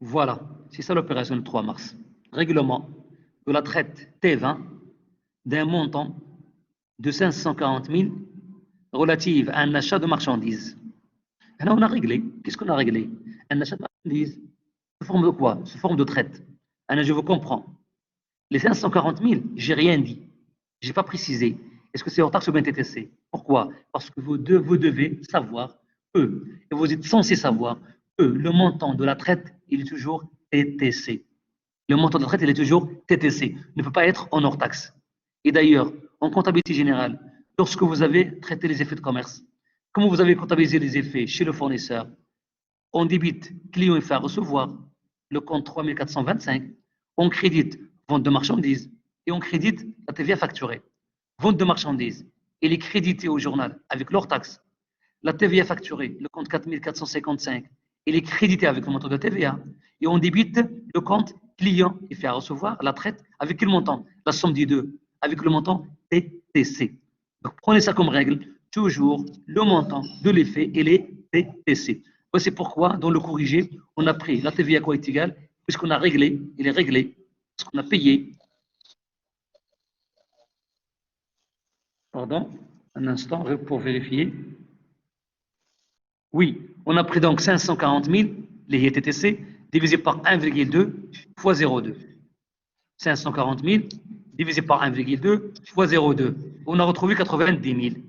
Voilà, c'est ça l'opération du 3 mars. Règlement de la traite T20 d'un montant de 540 000 relative à un achat de marchandises. Là, on a réglé. Qu'est-ce qu'on a réglé? Un achat de marchandises. Sous forme de quoi? Sous forme de traite. Je vous comprends. Les 540 000, j'ai rien dit. J'ai pas précisé. Est-ce que c'est hors taxe ou bien TTC? Pourquoi? Parce que vous devez savoir, et vous êtes censé savoir, le montant de la traite, il est toujours TTC. Le montant de la traite, il est toujours TTC. Il ne peut pas être en hors taxe. Et d'ailleurs, en comptabilité générale, lorsque vous avez traité les effets de commerce, comment vous avez comptabilisé les effets chez le fournisseur, on débite client et fait à recevoir le compte 3425, on crédite vente de marchandises et on crédite la TVA facturée. Vente de marchandises, il est crédité au journal avec leur taxe. La TVA facturée, le compte 4455, il est crédité avec le montant de TVA et on débite le compte client et fait à recevoir la traite avec quel montant? La somme des deux, avec le montant TTC. Donc prenez ça comme règle, toujours le montant de l'effet et les TTC. C'est pourquoi dans le corrigé, on a pris la TVA quoi est égale, puisqu'on a réglé, il est réglé, ce qu'on a payé. Pardon, un instant pour vérifier. Oui, on a pris donc 540 000, les TTC, divisé par 1,2 fois 0,2. 540 000 divisé par 1,2 fois 0,2. On a retrouvé 90 000.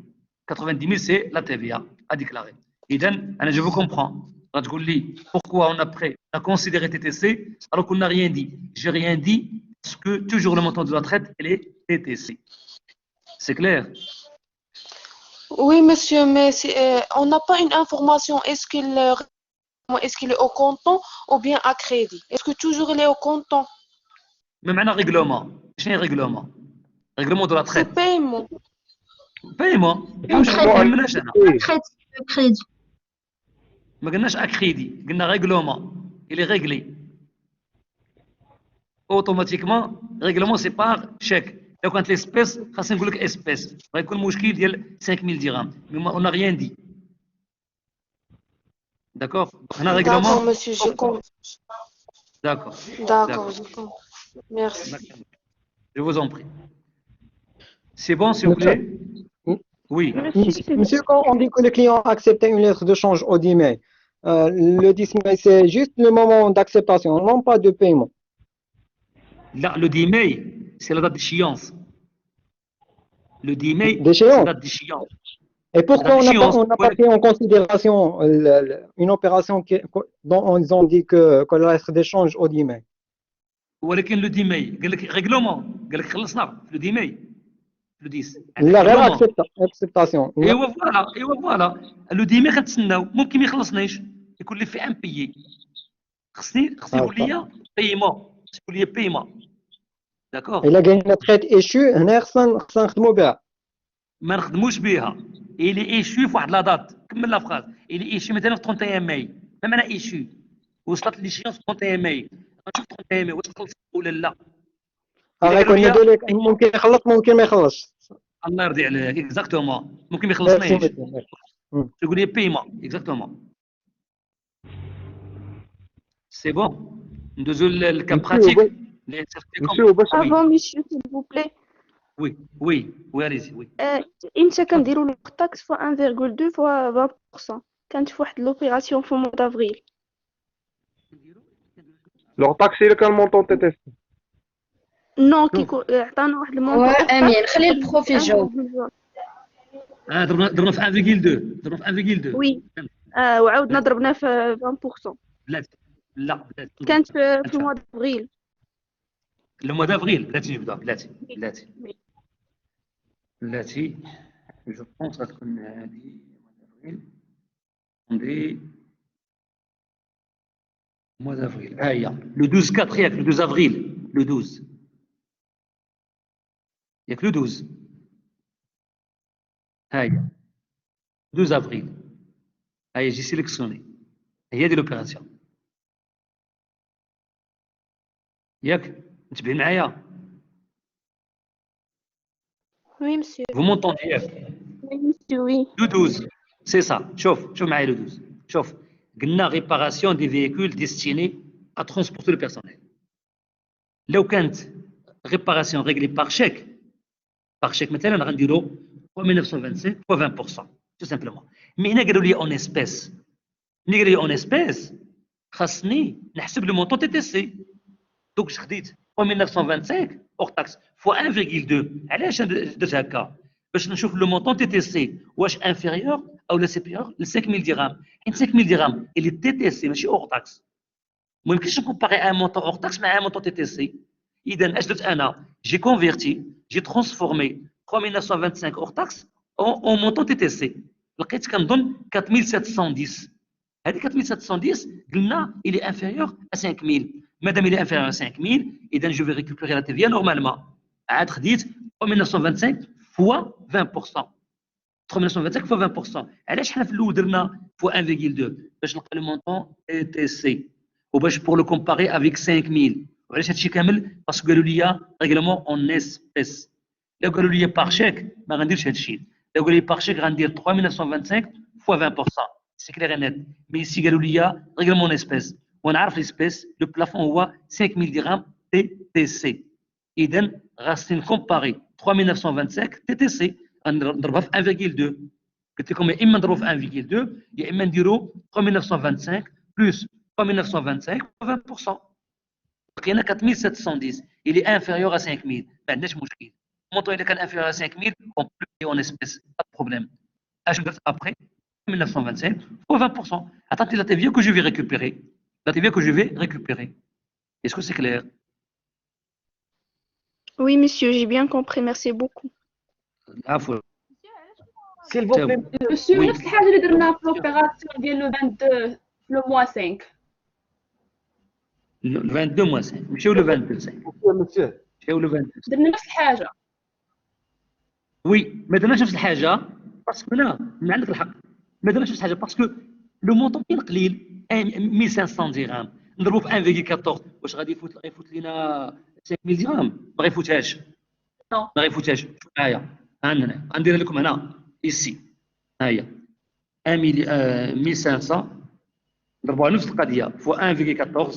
90 000, c'est la TVA à déclarer. Et donc, je vous comprends. Pourquoi on a considéré TTC alors qu'on n'a rien dit? J'ai rien dit parce que toujours le montant de la traite, elle est TTC. C'est clair? Oui, monsieur, mais on n'a pas une information. Est-ce qu'il est au comptant ou bien à crédit? Est-ce que toujours il est au comptant? Même un règlement. C'est un règlement. Règlement de la traite. C'est paiement. Paiement. Crédit. ما قلناش اكريدي قلنا ريغلومون il est réglé اوتوماتيكمون ريغلومون سي بار شيك لو كانت ليسبيس خاصني نقول لك اسبيس غيكون مشكل ديال 5000 درهم مي اون ريان دي داكور هنا ريغلومون D'accord, monsieur, je comprends. داكور D'accord, je comprends. Merci. je vous en prie c'est bon s'il vous plaît oui Monsieur, quand on dit que le client accepte une lettre de change au 10 mai, le 10 mai, c'est juste le moment d'acceptation, non pas de paiement. Là, le 10 mai, c'est la date d'échéance. Le 10 mai, D'échéance. c'est la date d'échéance. Et pourquoi D'échéance, on n'a pas ouais. pris en considération une opération dont ils ont dit que la lettre d'échange au 10 mai? ولكن le 10 mai, قال لك ريغلومون قال لك خلصنا le 10 mai. Le 10. لا غير acceptation. ايوا فوالا لو ديما كنتسناو ممكن ما يخلصنيش يكون لي في ان بيي خصني يقول لي بايمون يقول لي بايمون داكور إلا كاينه تريت ايشو هنا خصنا نخدموا بها. ما نخدموش بها الي ايشو في واحد لا دات كمل لا فراز الي ايشو مثلا في 31 ماي ما معنى ايشو وصلت لي شيونس 31 ماي غنشوف 31 ماي واش تخلص ولا لا غيكون يقول لك ممكن يخلص ممكن ما يخلصش. الله يرضي عليك اكزاكتومون ممكن ما ميرسي يخلصنيش مسيو. تقول لي بايمون اكزاكتومون سي بون ندوزو للكا براتيك اللي ماشي باش Avant, monsieur, s'il vous plaît. وي وي وي ريزي وي امتى كنديروا لو تاكس فوا 1,2 فوا 20% كانت في واحد لوبيراسيون في مود افريل لو طاكسي اللي كان مونطون تي تيست نو كيكون عطانا واحد المونطون امين خلي البروف يجاوب. ضربنا في 1,2 ضربنا في 1,2 وي وعاودنا ضربنا في 20% بلاتي لا بلاتي كانت في مود افريل لو موا دافريل بلاتي نبدا بلاتي وي. بلاتي جو بونس غتكون هادي موا دافريل عندي موا دافريل ها هي لو 12 4 ياك لو 12 افريل لو 12 ياك لو 12 ها هي 12 افريل ها هي جي سيليكسيوني هي دي لوبيراسيون ياك انتبهي معايا وي مسيو فو مونطوندي ياك وي مسيو وي لو 12 سي سا شوف معايا لو 12 شوف قلنا ريباراسيون دي فييكول ديستيني ا ترونسبورتي لو بيرسونيل لو كانت ريباراسيون ريغلي بار شيك مثلا غنديرو 3925 فوا 20% تو سامبلومون مي هنا قالوا لي اون اسبيس ملي قالوا لي اون اسبيس خاصني نحسب لو مونطون تي تي سي دونك خديت 3925 اور تاكس فوا 1,2 علاش درت هكا باش نشوف لو مونطون تي تي سي واش انفيريور او لا سيبيور ل 5000 درهم حيت 5000 درهم اللي تي تي سي ماشي اور تاكس ما يمكنش نكومباري ان مونطون اور تاكس مع ان مونطون تي تي سي اذا اش درت انا جي كونفيرتي جي ترانسفورمي 3925 اور تاكس اون مونطون تي تي سي لقيت كنظن 4710 هذيك 4710 قلنا il est inférieur à 5000 مادام il est inférieur à 5000 اذا جو في ريكوبيري لا تي في نورمالمون عاد خديت 3925 فوا 20% 3925 فوا 20% علاش حنا في الاول درنا فوا 1,2 باش نلقى لو مونطون تي تي سي وباش بور لو كومباري افيك 5000 وعلاش هادشي كامل باسكو قالوا لي ريغلمون اون اسبيس لو قالوا لي بار شيك ما غنديرش هادشي لو قالوا لي بار شيك غندير 3925 فوا 20% سي كلير نت مي سي قالوا لي ريغلمون اسبيس ونعرف ليسبيس لو بلافون هو 5000 درهم تي تي سي اذا غاسي نكومباري 3925 تي تي سي نضربها في 1,2 قلت لكم يا اما نضربوا في 1,2 يا اما نديروا 3925 بلس 3925 20% لقينا 4710 il est inférieur à 5000 ما عندناش مشكل مونطون اذا كان inférieur à 5000 on peut payer en espèces pas de problème اش درت après 1925 ou 20% عطاتني لا تي في que je vais récupérer la TVA que je vais récupérer est-ce que c'est clair Oui, monsieur, j'ai bien compris. Merci beaucoup. عفوا S'il vous plaît. Monsieur, Oui. نفس الحاجة اللي درناها في l'opération ديال لو 22 في لو موا 5. le 22 moins 5 مشيو le 22 5 مشيو le 22 درنا نفس الحاجة. وي ما درناش نفس الحاجه باسكو هنا من عندك الحق ما درناش نفس الحاجه باسكو لو مونطون كاين قليل 1500 درهم نضربو في 1,14 واش غادي يفوت لينا 5000 درهم ما غيفوتهاش نو. ما غيفوتهاش شوف معايا هنا غندير لكم هنا ايسي ها هي 1500 نضربوها نفس القضيه فوا 1,14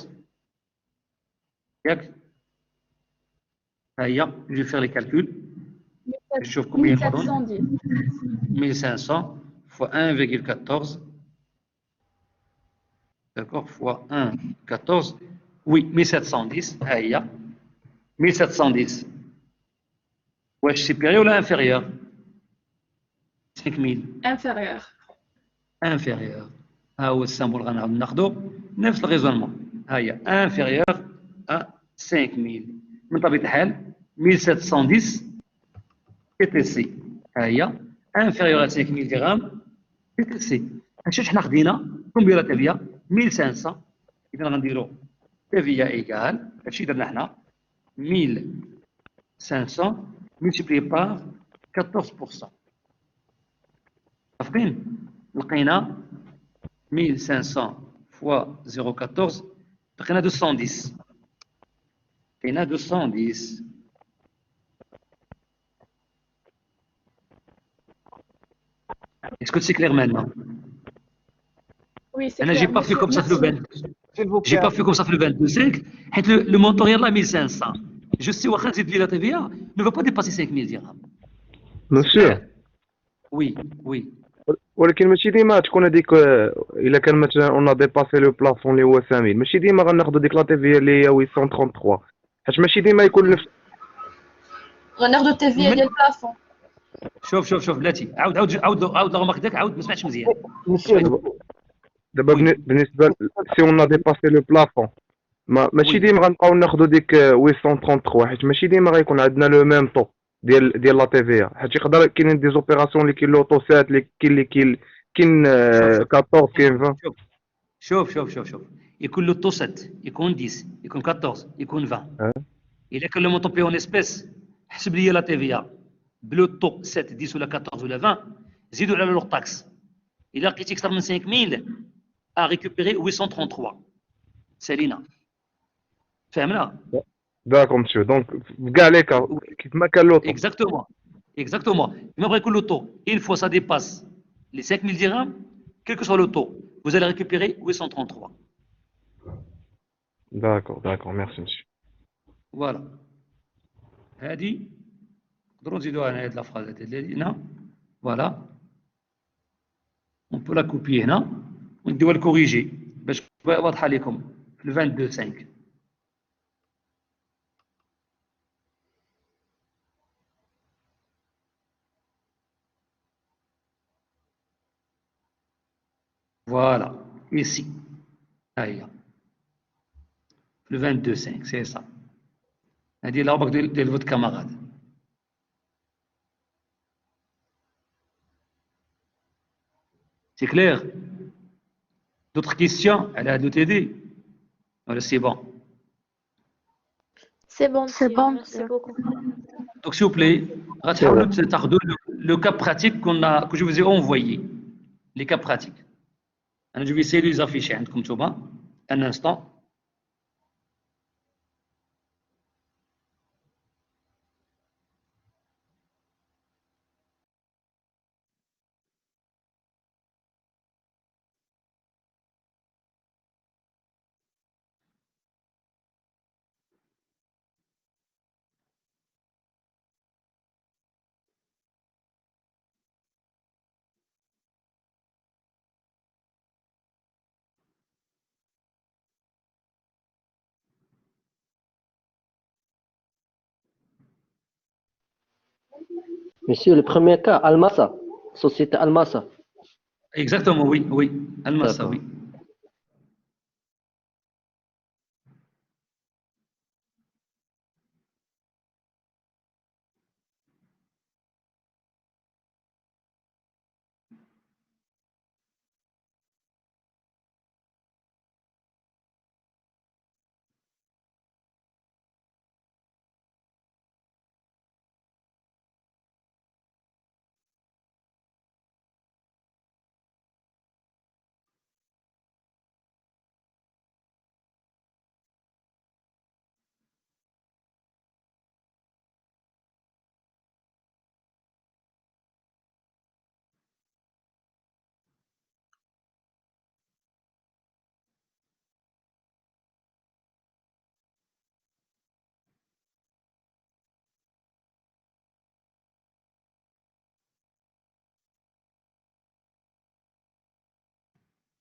ياك ها هي جو فير لي كالكول نشوف combien il me donne 1500 fois 1,14 d'accord fois 1,14 oui 1710 ها هي 1710 واش supérieur ولا inférieur 5000 Inférieur. inférieur ها هو السامبل غنعاود ناخذو نفس الريزونمون ها هي inférieur à 5000 من طبيعه الحال 1710 TTC ها هي inférieur à 5000 درهم TTC هادشي حنا خدينا كومبيا تافيا 1500 اذا غنديرو تافيا ايكال هادشي درنا حنا 1500 multiplié par 14% متفقين لقينا 1500 fois 0,14 لقينا 210 لقينا 210 Est-ce que c'est clair maintenant? Oui, c'est J'ai clair. pas fait comme ça le Merci. 20. S'il vous J'ai plaît. pas fait comme ça le 22,5. Le montant là 1500. Je sais واخا نزيد لي la TVA ne va pas dépasser 5000 dirhams. C'est مسيو clair? Oui, oui. ولكن ماشي ديما تكون هذيك الا كان مثلا اون ديباسي لو بلافون اللي هو 5000 ماشي ديما غناخذوا ديك لا تي في اللي هي 833 حيت ماشي ديما يكون نفس غناخدو التهفئة ديال البلافون. شوف بلاتي عاود لا رمارك ديالك عاود ما سمعتش مزيان. Monsieur, دابا وي بالنسبه سي اون ديباسي لو بلافون ماشي وي ديما غنبقاو ناخذوا ديك 833 حيت ماشي ديما غيكون عندنا لو ميم طو ديال لا تي في حيت يقدر كاينين دي زوبيراسيون اللي كاين لوطو سات كاين شوف 14 كاين 20 شوف شوف يكون لو تو 7 يكون 10 يكون 14 يكون 20 أه. الا كان لو مونطون بي اون اسبيس حسب لي لا تي في بلو تو 7 10 ولا 14 ولا 20 زيدوا على لو تاكس الا لقيتي اكثر من 5000 ا ريكوبيري 833 سالينا فهمنا داكور مسيو دونك في كاع لي كا كيف ما كان لوطو exactement ما بغا يكون لو تو une fois ça dépasse les 5000 dirhams quel que soit le taux vous allez récupérer 833 داكور ميرسي مسيو voilà هذه نقدروا نزيدوها هنا هاد لا فراز هادي هنا فوالا on peut la copier هنا ونديوها الكوريجي باش واضحه لكم في 22 5 voilà ici ها هي في 22 5 c'est ça هذه لا باك ديال فوت كاماراد c'est clair d'autres questions على هاد لو تي دي ولا سي بون C'est bon, C'est monsieur. bon, Merci monsieur. beaucoup. Donc, s'il vous plaît, le cas pratique que je vous ai envoyé. Les cas pratiques. Je vais essayer de les afficher. Un instant. Monsieur, le premier cas, Almasa, société Almasa. Exactement, oui. Almasa, D'accord. oui.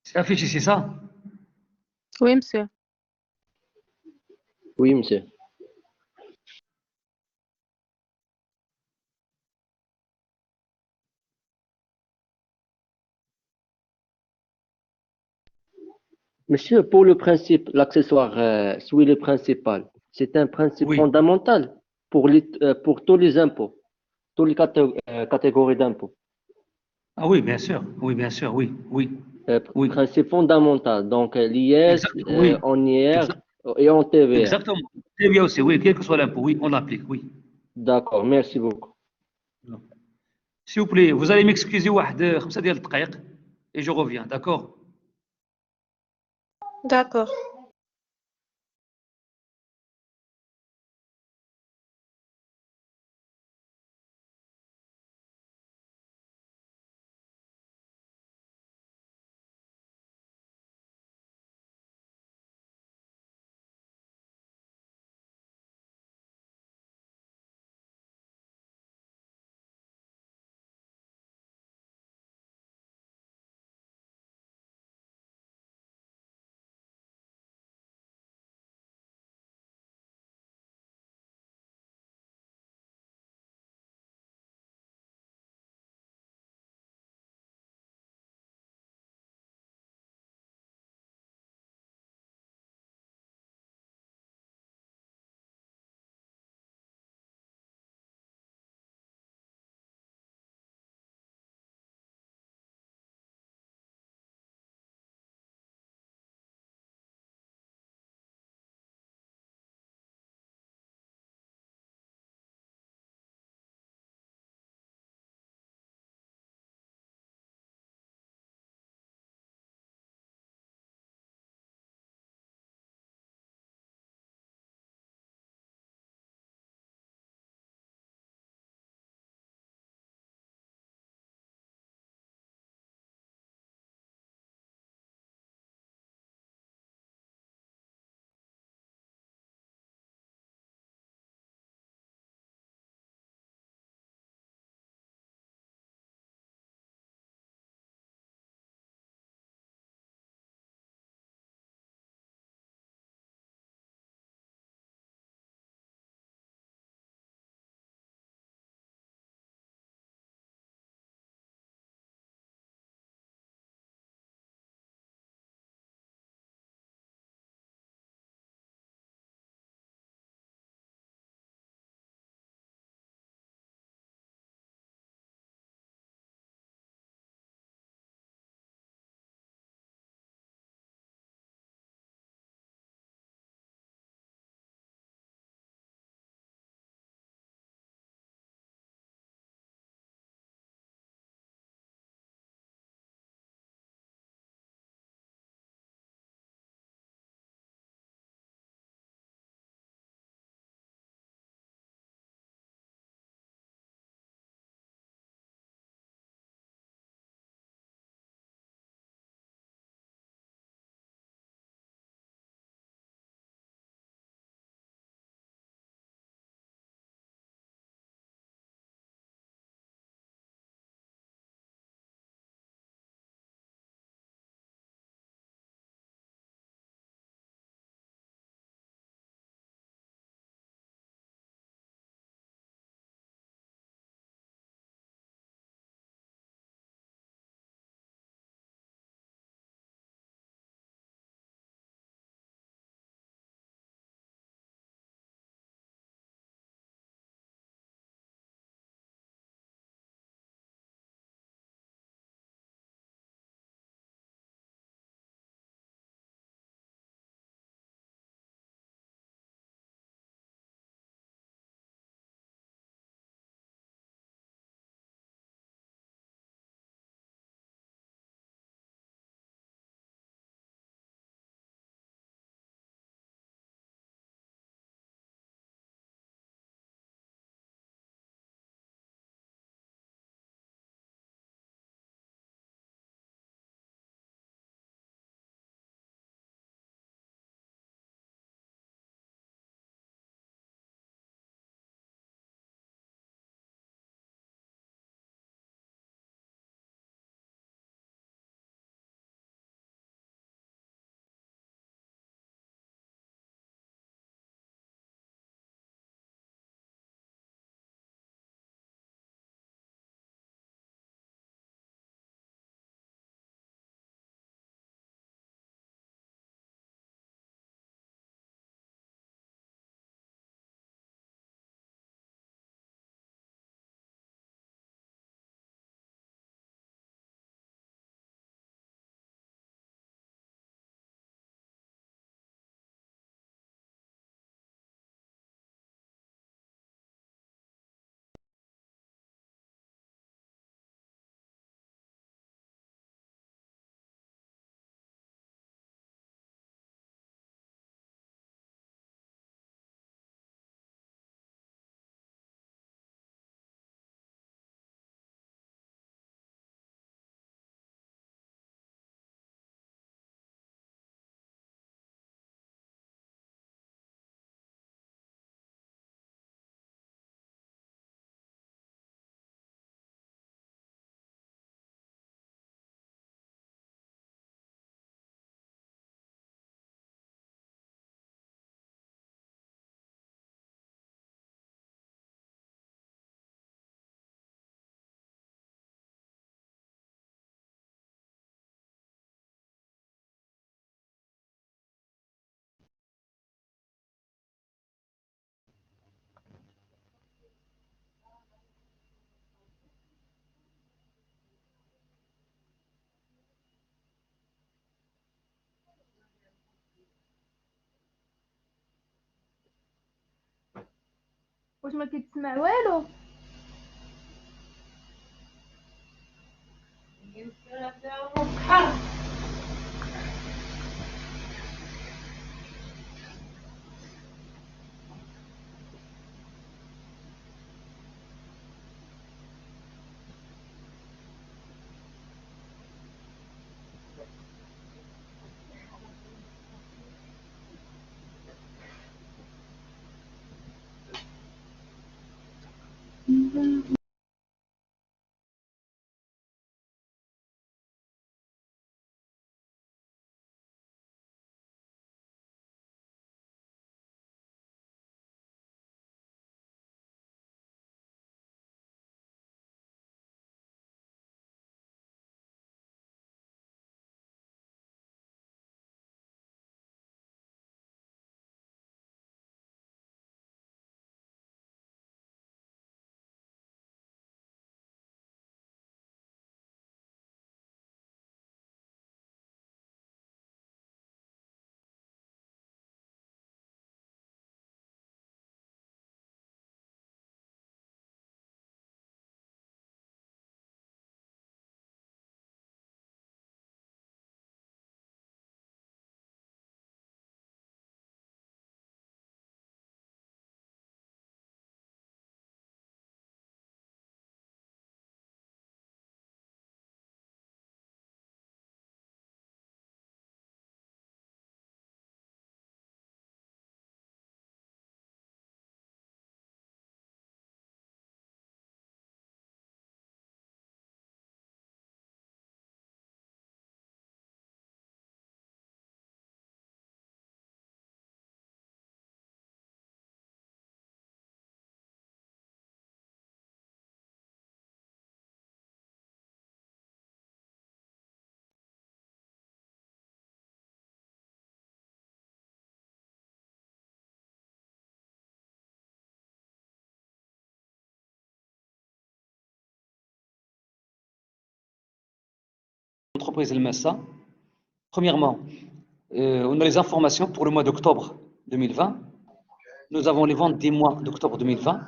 C'est affiché, c'est ça? Oui, monsieur. Oui, monsieur. Monsieur, pour le principe, l'accessoire, celui le principal, c'est un principe Oui. fondamental pour tous les impôts, toutes les catégories d'impôts. Ah oui, bien sûr. Oui, bien sûr, oui. Oui. Principe fondamental, donc l'IS, Oui. en IR et en TVA. Exactement. Très bien aussi, oui. Quel que soit l'impôt, oui, on l'applique, oui. D'accord, merci beaucoup. S'il vous plaît, vous allez m'excuser واحد 5 ديال الدقائق et je reviens, d'accord? D'accord. واش ما كيتسمع والو؟ Entreprise El Messa. Premièrement, on a les informations pour le mois d'octobre 2020. Nous avons les ventes des mois d'octobre 2020.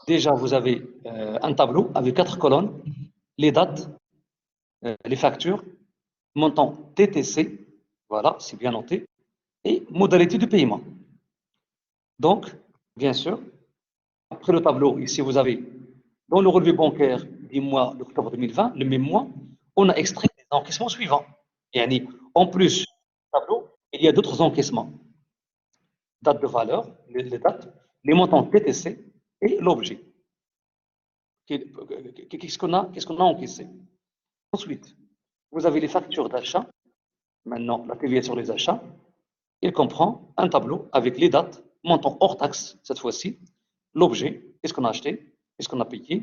Déjà, vous avez un tableau avec 4 colonnes, les dates, les factures, montant TTC, voilà, c'est bien noté, et modalité de paiement. Donc, bien sûr, après le tableau, ici vous avez dans le relevé bancaire du mois d'octobre 2020, le même mois, on a extrait les encaissements suivants. Et en plus du tableau, il y a d'autres encaissements. Date de valeur, les dates, les montants TTC et l'objet. Qu'est-ce qu'on a encaissé? Ensuite, vous avez les factures d'achat. Maintenant, la TVA sur les achats. Il comprend un tableau avec les dates, montant hors taxe cette fois-ci, l'objet, qu'est-ce qu'on a acheté, qu'est-ce qu'on a payé,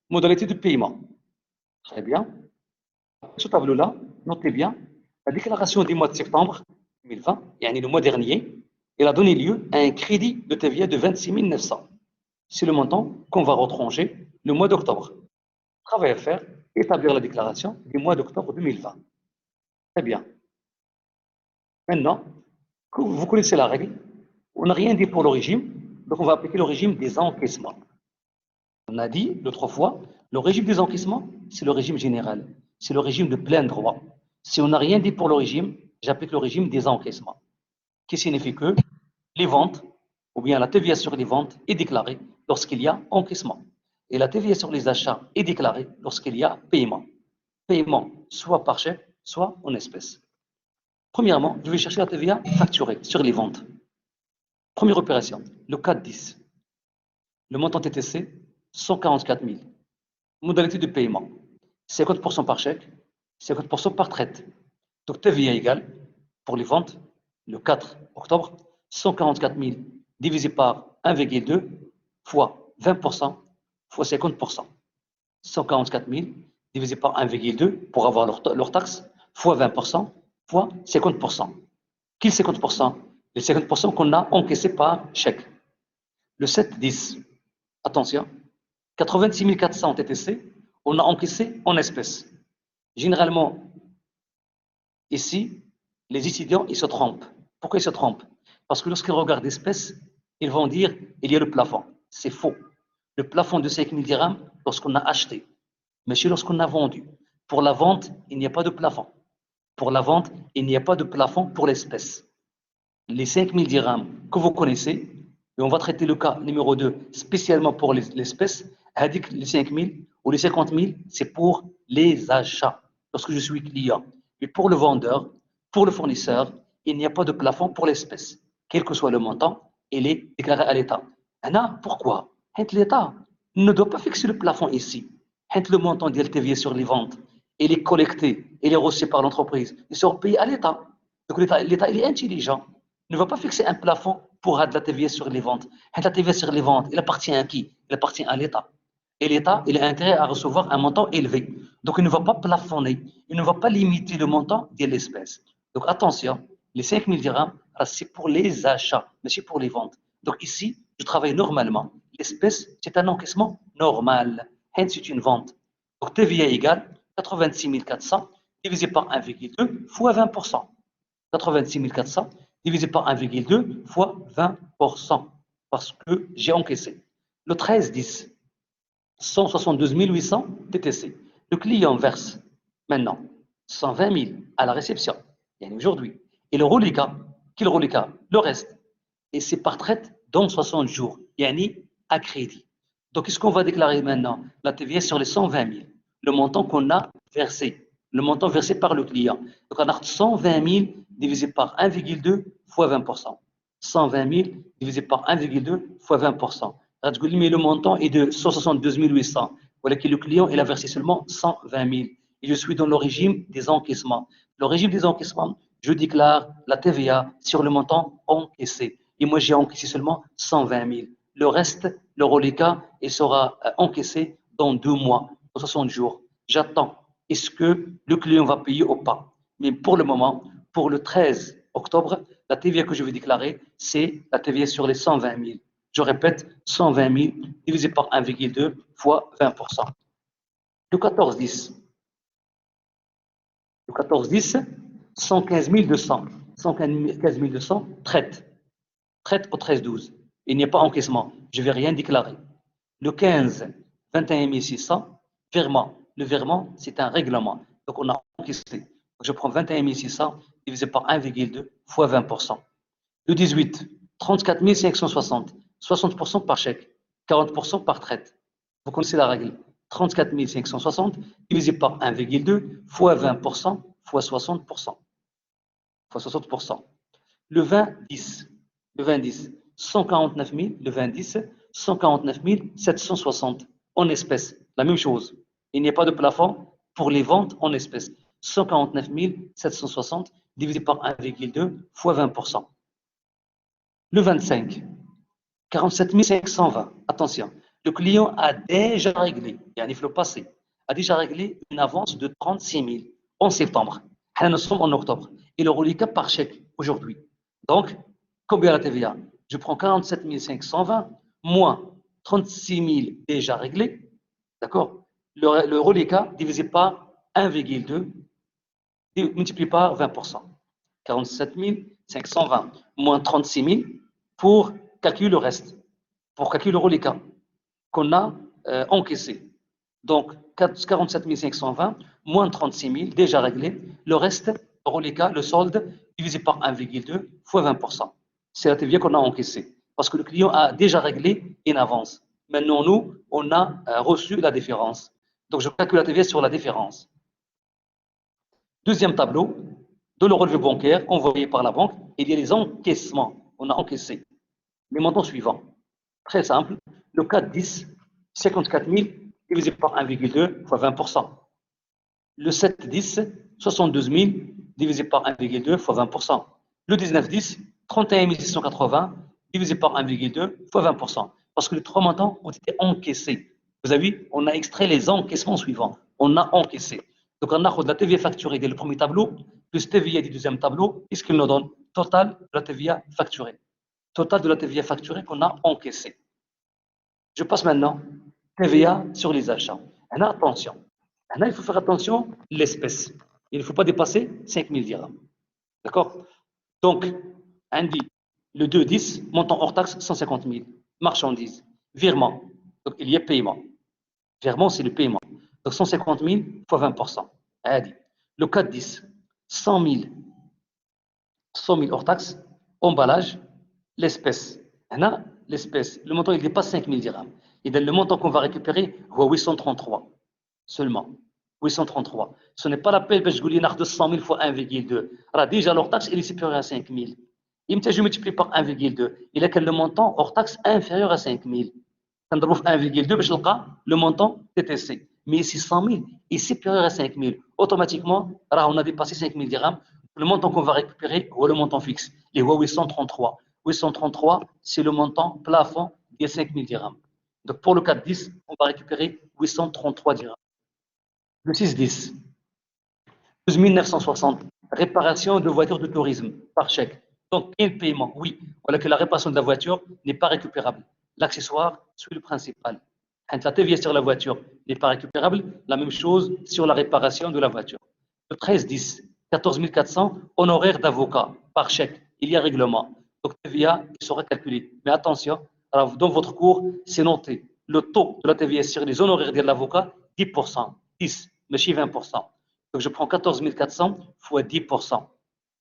modalité de paiement. Très bien. Ce tableau-là, notez bien, la déclaration du mois de septembre 2020, le mois dernier, elle a donné lieu à un crédit de TVA de 26 900. C'est le montant qu'on va retrancher le mois d'octobre. Travail à faire, établir la déclaration du mois d'octobre 2020. Très bien. Maintenant, vous connaissez la règle, on n'a rien dit pour le régime, donc on va appliquer le régime des encaissements. On a dit l'autre fois, le régime des encaissements, c'est le régime général, c'est le régime de plein droit. Si on n'a rien dit pour le régime, j'applique le régime des encaissements, qui signifie que les ventes, ou bien la TVA sur les ventes est déclarée lorsqu'il y a encaissement. Et la TVA sur les achats est déclarée lorsqu'il y a paiement. Paiement soit par chèque, soit en espèces. Premièrement, je vais chercher la TVA facturée sur les ventes. Première opération, le 4-10. Le montant TTC, 144 000. Modalité de paiement, 50% par chèque, 50% par traite. Donc TVA égale, pour les ventes, le 4 octobre, 144 000 divisé par 1,2 fois 20% fois 50%. 144 000 divisé par 1,2 pour avoir leur taxe, fois 20%, fois 50%. Quel 50%? Les 50% qu'on a encaissé par chèque. Le 7-10, attention, 86 400 TTC, on a encaissé en espèces. Généralement, ici, les étudiants, ils se trompent. Pourquoi ils se trompent? Parce que lorsqu'ils regardent l'espèce, ils vont dire, il y a le plafond. c'est faux. Le plafond de 5 000 dirhams, lorsqu'on a acheté, mais si lorsqu'on a vendu. Pour la vente, il n'y a pas de plafond. Pour la vente, il n'y a pas de plafond pour l'espèce. Les 5 000 dirhams que vous connaissez, et on va traiter le cas numéro 2 spécialement pour l'espèce, les 5 000 ou les 50 000, c'est pour les achats, lorsque je suis client. Mais pour le vendeur, pour le fournisseur, il n'y a pas de plafond pour l'espèce. Quel que soit le montant, il est déclaré à l'État. Pourquoi? L'État ne doit pas fixer le plafond ici. Le montant de TVA sur les ventes, il est collecté, il est reçu par l'entreprise, il sera payé à l'État. Donc l'État il est intelligent. Il ne va pas fixer un plafond pour de la TVA sur les ventes. La TVA sur les ventes, il appartient à qui? Il appartient à l'État. Et l'État, il a intérêt à recevoir un montant élevé. Donc il ne va pas plafonner, il ne va pas limiter le montant de l'espèce. Donc attention, les 5 000 dirhams, c'est pour les achats, mais c'est pour les ventes. Donc ici, je travaille normalement. L'espèce, c'est un encaissement normal. C'est une vente. Donc TVA égale 86 400 divisé par 1,2 fois 20%. 86 400 divisé par 1,2 fois 20%. Parce que j'ai encaissé. Le 13-10, 172 800 TTC. Le client verse maintenant 120 000 à la réception, aujourd'hui. Et le reliquat, le reste. Et c'est par traite dans 60 jours, à crédit. Donc, qu'est-ce qu'on va déclarer maintenant? La TVA sur les 120 000, le montant qu'on a versé, le montant versé par le client. Donc, on a 120 000 divisé par 1,2 fois 20%. 120 000 divisé par 1,2 fois 20%. Mais le montant est de 172 800. Voilà que le client il a versé seulement 120 000. Et je suis dans le régime des encaissements. Le régime des encaissements, je déclare la TVA sur le montant encaissé. Et moi, j'ai encaissé seulement 120 000. Le reste, le reliquat, il sera encaissé dans 2 mois, 60 jours. J'attends. Est-ce que le client va payer ou pas? Mais pour le moment, pour le 13 octobre, la TVA que je vais déclarer, c'est la TVA sur les 120 000. Je répète, 120 000 divisé par 1,2 fois 20%. Le 14-10. Le 14-10, 115 200. 115 200, traite. Traite au 13-12. Il n'y a pas encaissement. Je ne vais rien déclarer. Le 15, 21 600, virement. Le virement, c'est un règlement. Donc, on a encaissé. Donc, je prends 21 600 divisé par 1,2 fois 20%. Le 18, 34 560. 60% par chèque, 40% par traite. Vous connaissez la règle. 34 560 divisé par 1,2 fois 20% fois 60%. Fois 60%. Le 20-10. Le 20-10. 149 000. Le 20-10. 149 760 en espèces. La même chose. Il n'y a pas de plafond pour les ventes en espèces. 149 760 divisé par 1,2 fois 20%. Le 25. 47 520. Attention, le client a déjà réglé, il faut le passé, a déjà réglé une avance de 36 000 en septembre. Nous sommes en octobre. Et le reliquat par chèque aujourd'hui. Donc, combien la TVA? Je prends 47 520 moins 36 000 déjà réglés. D'accord? Le reliquat divisé par 1,2 multiplié par 20%. 47 520 moins 36 000 pour calculer le reste, pour calculer le reliquat qu'on a encaissé. Donc, 47 520 moins 36 000 déjà réglé. Le reste, le reliquat, le solde, divisé par 1,2 fois 20%. C'est la TVA qu'on a encaissée. Parce que le client a déjà réglé une avance. Maintenant, nous, on a reçu la différence. Donc, je calcule la TVA sur la différence. Deuxième tableau, de le relevé bancaire envoyé par la banque, il y a les encaissements. On a encaissé les montants suivants. Très simple. Le 4-10, 54 000 divisé par 1,2 fois 20%. Le 7-10, 72 000 divisé par 1,2 fois 20%. Le 19-10, 31 680 divisé par 1,2 fois 20%. Parce que les 3 montants ont été encaissés. Vous avez vu, on a extrait les encaissements suivants. On a encaissé. Donc, on a de la TVA facturée dès le premier tableau, plus TVA du deuxième tableau. Qu'est-ce qu'il nous donne? Total de la TVA facturée. Total de la TVA facturée qu'on a encaissé. Je passe maintenant TVA sur les achats. Attention. Il faut faire attention l'espèce. Il ne faut pas dépasser 5 000 dirhams. D'accord? Donc, on dit le 2-10, montant hors taxe 150 000. Marchandises. Virement. Donc, il y a paiement. Virement, c'est le paiement. Donc, 150 000 fois 20%. Adi. Le 4-10, 100 000 hors taxe, emballage, l'espèce. Là, l'espèce, le montant, il dépasse 5 000 dirhams. Et le montant qu'on va récupérer, c'est 833 seulement. 833. Ce n'est pas la peine, je vous dis, 100 000 fois 1,2. Alors, déjà, l'hors taxe, il est supérieur à 5 000. Et je multiplie par 1,2. Il a quel le montant hors taxe inférieur à 5 000. Quand on trouve 1,2, le montant TTC. Mais ici, 100 000 est supérieur à 5 000. Automatiquement, on a dépassé 5 000 dirhams. Le montant qu'on va récupérer, c'est le montant fixe. Les 833. 833, c'est le montant plafond des 5 000 dirhams. Donc, pour le 4-10, on va récupérer 833 dirhams. Le 6-10, 12 960, réparation de voitures de tourisme par chèque. Donc, il y a le paiement, oui. Voilà que la réparation de la voiture n'est pas récupérable. L'accessoire suit le principal. Quand la TVA sur la voiture n'est pas récupérable, la même chose sur la réparation de la voiture. Le 13-10, 14 400, honoraires d'avocat par chèque. Il y a règlement. Donc, TVA sera calculé. Mais attention, alors, dans votre cours, c'est noté. Le taux de la TVA sur les honoraires de l'avocat, 10%. 10, mais chez 20%. Donc, je prends 14 400 fois 10%.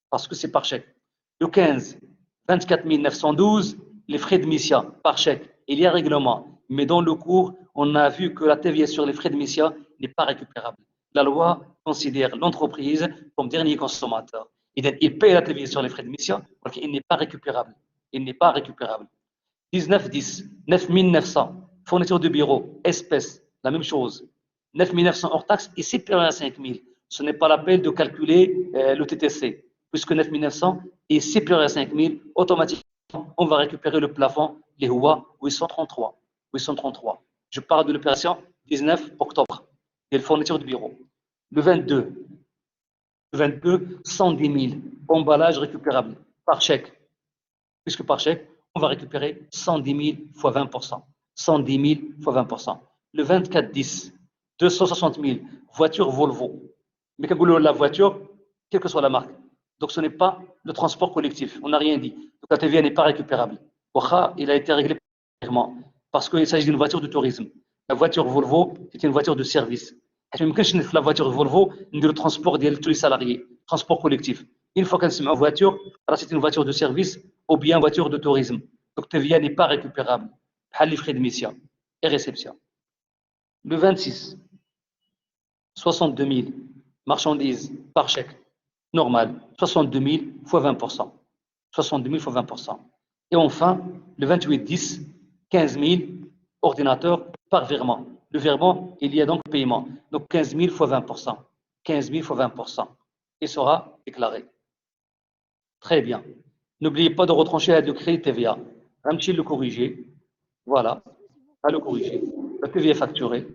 Parce que c'est par chèque. Le 15, 24 912, les frais de mission par chèque. Il y a règlement. Mais dans le cours, on a vu que la TVA sur les frais de mission n'est pas récupérable. La loi considère l'entreprise comme dernier consommateur. Il paye la TVA sur les frais de mission parce qu'il n'est pas récupérable. Il n'est pas récupérable. 19-10, 9 900, fourniture de bureau, espèces, la même chose. 9 900 hors taxe et supérieur à 5 000. Ce n'est pas la peine de calculer le TTC. Puisque 9 900 est supérieur à 5 000, automatiquement, on va récupérer le plafond, les HUA 833. 833. Je parle de l'opération 19 octobre, et la fourniture de bureau. Le 22, 110 000, emballage récupérable par chèque. Puisque par chèque, on va récupérer 110 000 fois 20%. 110 000 fois 20%. Le 24-10, 260 000, voiture Volvo. Mais quand vous voulez la voiture, quelle que soit la marque. Donc ce n'est pas le transport collectif, on n'a rien dit. Donc la TVA n'est pas récupérable. Il a été réglé clairement parce qu'il s'agit d'une voiture de tourisme. La voiture Volvo, c'est une voiture de service. La voiture Volvo, le transport de tous les salariés, transport collectif. Une fois qu'elle se met en voiture, c'est une voiture de service ou bien voiture de tourisme. Donc TVA n'est pas récupérable. Les frais de mission et réception. Le 26, 62 000 marchandises par chèque. Normal, 62 000 fois 20%. 62 000 fois 20%. Et enfin, le 28-10, 15 000 ordinateurs par virement. Le virement, il y a donc paiement. Donc 15 000 fois 20%. 15 000 fois 20%. Il sera déclaré. Très bien. N'oubliez pas de retrancher le crédit TVA. Ramchi le corriger. Voilà. À le corriger. Le TVA facturé.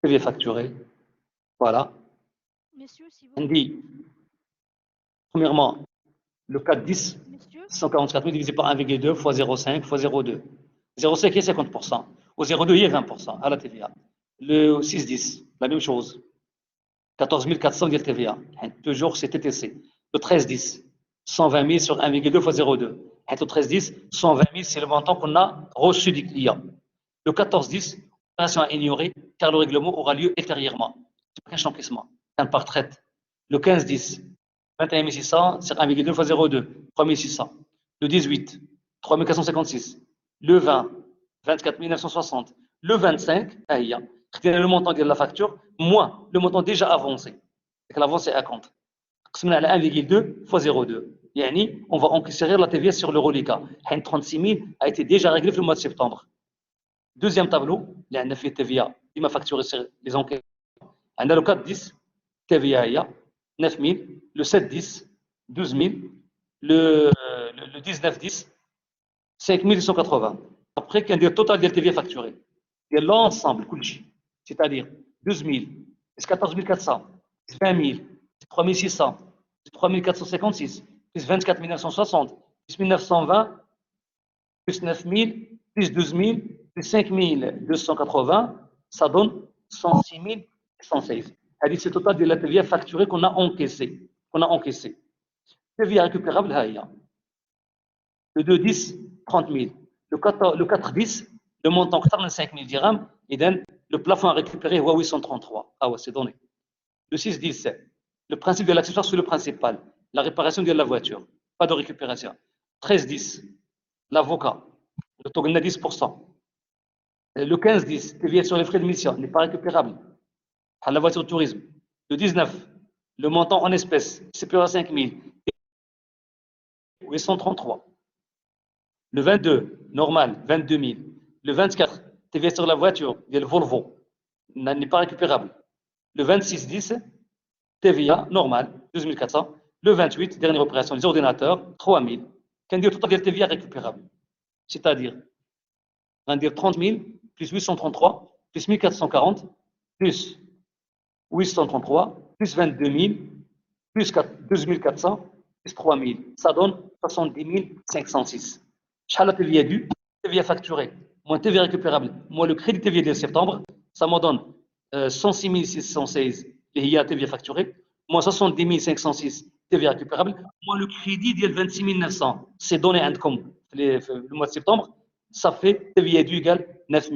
TVA facturé. Voilà. On dit, premièrement, le 4-10, 144 000 divisé par 1,2 fois 0,5 fois 0,2. 0,5 il y a 50%. Au 0,2 il y a 20% à la TVA. Le 6-10, la même chose. 14 400 de TVA. Toujours c'est TTC. Le 13-10, 120 000 sur 1,2 fois 0,2. Le 13-10, 120 000 c'est le montant qu'on a reçu du client. Le 14-10, opération à ignorer car le règlement aura lieu ultérieurement. C'est un encaissement. Par traite. Le 15-10, 21 600 sur 1,2 fois 0,2, 3 600. Le 18, 3 456. Le 20, 24 960. Le 25, le montant de la facture, moins le montant déjà avancé. C'est que l'avancé est à compte. On a 1,2 fois 0,2. On va encaisser la TVA sur le reliquat. 36 000 a été déjà réglé le mois de septembre. Deuxième tableau, il y a un effet TVA qui m'a facturé sur les enquêtes. On a le 4-10, TVA, 9 000, le 7-10, 12 000, le 19-10, 5 180. Après, qu'il y a le total de TVA facturé. Il y a l'ensemble, c'est-à-dire 12 000, 14 400, 20 000, 3 600, 3 456, plus 24 960, plus 1920, plus 9 000, plus 12 000, plus 5 280, ça donne 106 116. C'est le total de la TVA facturée qu'on a encaissé. TVA récupérable, le 2-10, 30 000. Le 4-10, le montant 85 000 dirhams, et le plafond à récupérer, 833. Ah ouais, c'est donné. Le 6-10, le principe de l'accessoire sur le principal, la réparation de la voiture, pas de récupération. 13-10, l'avocat, le taux de 10%. Le 15-10, TVA sur les frais de mission, n'est pas récupérable. À la voiture de tourisme. Le 19, le montant en espèces, supérieur à 5 000, 833. Le 22, normal, 22 000. Le 24, TVA sur la voiture, le Volvo, n'est pas récupérable. Le 26-10, TVA, normal, 12 400. Le 28, dernière opération, les ordinateurs, 3 000. Qu'un dire total de TVA récupérable. C'est-à-dire, on va dire 30 000, plus 833, plus 1440, plus 833, plus 22 000, plus 12 400, plus 3 000. Ça donne 70 506. شحال la TVA due, TVA facturée, moins TVA récupérable, moins le crédit TVA de septembre, ça me donne 106 616 اللي هي TVA facturée, moins 70 506 TVA récupérable, moins le crédit de 26 900. C'est donné عندكم le mois de septembre, ça fait TVA due égale 9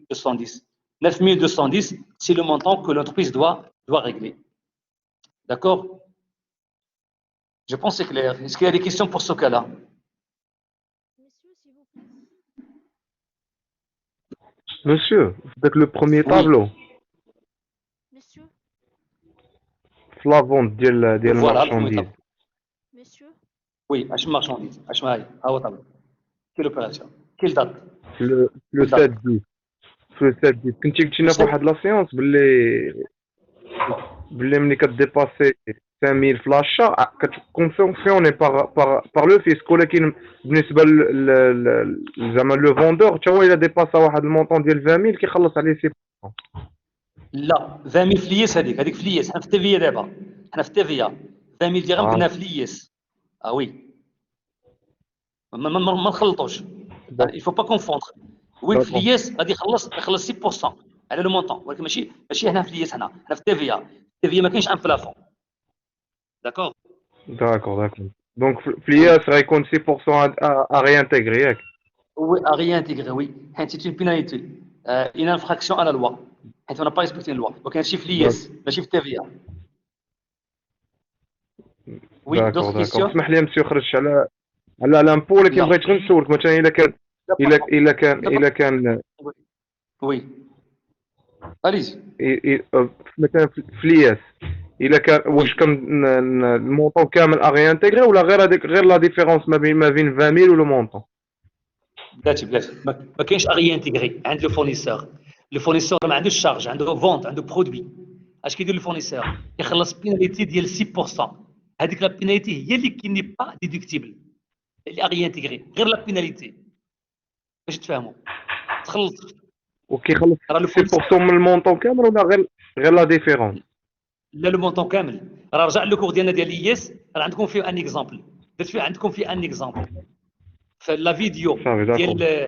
210. 9 210, c'est le montant que l'entreprise doit régler. D'accord? Je pense que c'est clair. Est-ce qu'il y a des questions pour ce cas-là? Monsieur, c'est le premier Oui. tableau. Monsieur, في la vente ديال Voilà, le premier المارشانديز. tableau. Oui, acheter marchandise. Acheter maille. Ah, ouais, tableau. Quelle opération? Quelle date? في لو Quelle date? 7 10 في لو 7 10 كنتي قلتي لنا في واحد لا سيونس باللي ملي كديباسي 5000 في لاشا كتكونفونسيوني بار لو فيسك، ولكن بالنسبه زعما لو فوندور حتى هو الا ديباسا واحد المونطون ديال 20000 كيخلص عليه 6%. لا 20 000 فليس هذيك فليس. حنا في التيفيا دابا. حنا في التيفيا 20 000 درهم قلنا فليس. اه وي. ما نخلطوش. il faut pas confondre. وي فليس غادي يخلص 6% على لو مونطون، ولكن ماشي هنا فليس. هنا في التيفيا. التيفيا ما كاينش ان بلافون. داكور. داكور. دونك في الياس غيكون 6% ا ريانتيغري ياك. Oui, à réintégrer, oui. C'est une pénalité, une infraction à la loi. On n'a pas respecté la loi. Donc, un chiffre l'IS, un chiffre TVA. Oui, d'autres questions? اسمح لي مسيو خرجت على لامبو، ولكن لا. بغيت غير نسولك مثلا الا كان Oui. Allez-y. مثلا في الياس الا كان واش كان المونطون كامل اغيانتيغري ولا غير لا ديفيرونس ما بين 20000 ولو مونطون؟ بلاتي ما كاينش ريانتيغري عند لو فورنيسور. لو فورنيسور ما عندوش شارج، عنده فونت، عنده برودوي. اش كيدير لو فورنيسور؟ يخلص بيناليتي ديال 6%. هذيك لا بيناليتي هي اللي كي با ديدكتيبل، اللي ريانتيغري، غير لا بيناليتي باش تفهموا. تخلص وكيخلص 6% من المونطون كامل ولا غير لا ديفيرونس؟ لا لو مونطون كامل. راه رجع لو كور ديالنا ديال الايس، راه عندكم فيه ان اكزامبل. درت فيه عندكم فيه ان اكزامبل في لا فيديو ديال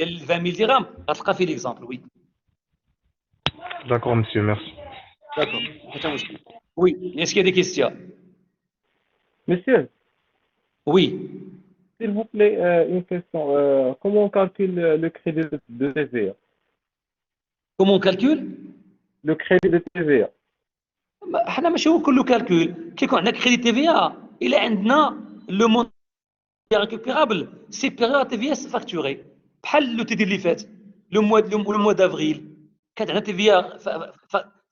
20 000 درهم غتلقى فيه ليكزامبل. وي داكور مسيو ميرسي. داكور. Oui, est-ce qu'il y a des questions? Monsieur, Oui. s'il vous plaît, une question. Comment on calcule le crédit de TVA? Comment on calcule? Le crédit de TVA. حنا ماشي هو كله كالكول. كيكون عندنا كريدي تي في ا الى عندنا لو مون ريكوبيرابل سيبيريور تي في اس فاكتوري. بحال لو تيدي اللي فات لو موا دافريل كانت عندنا تي في ا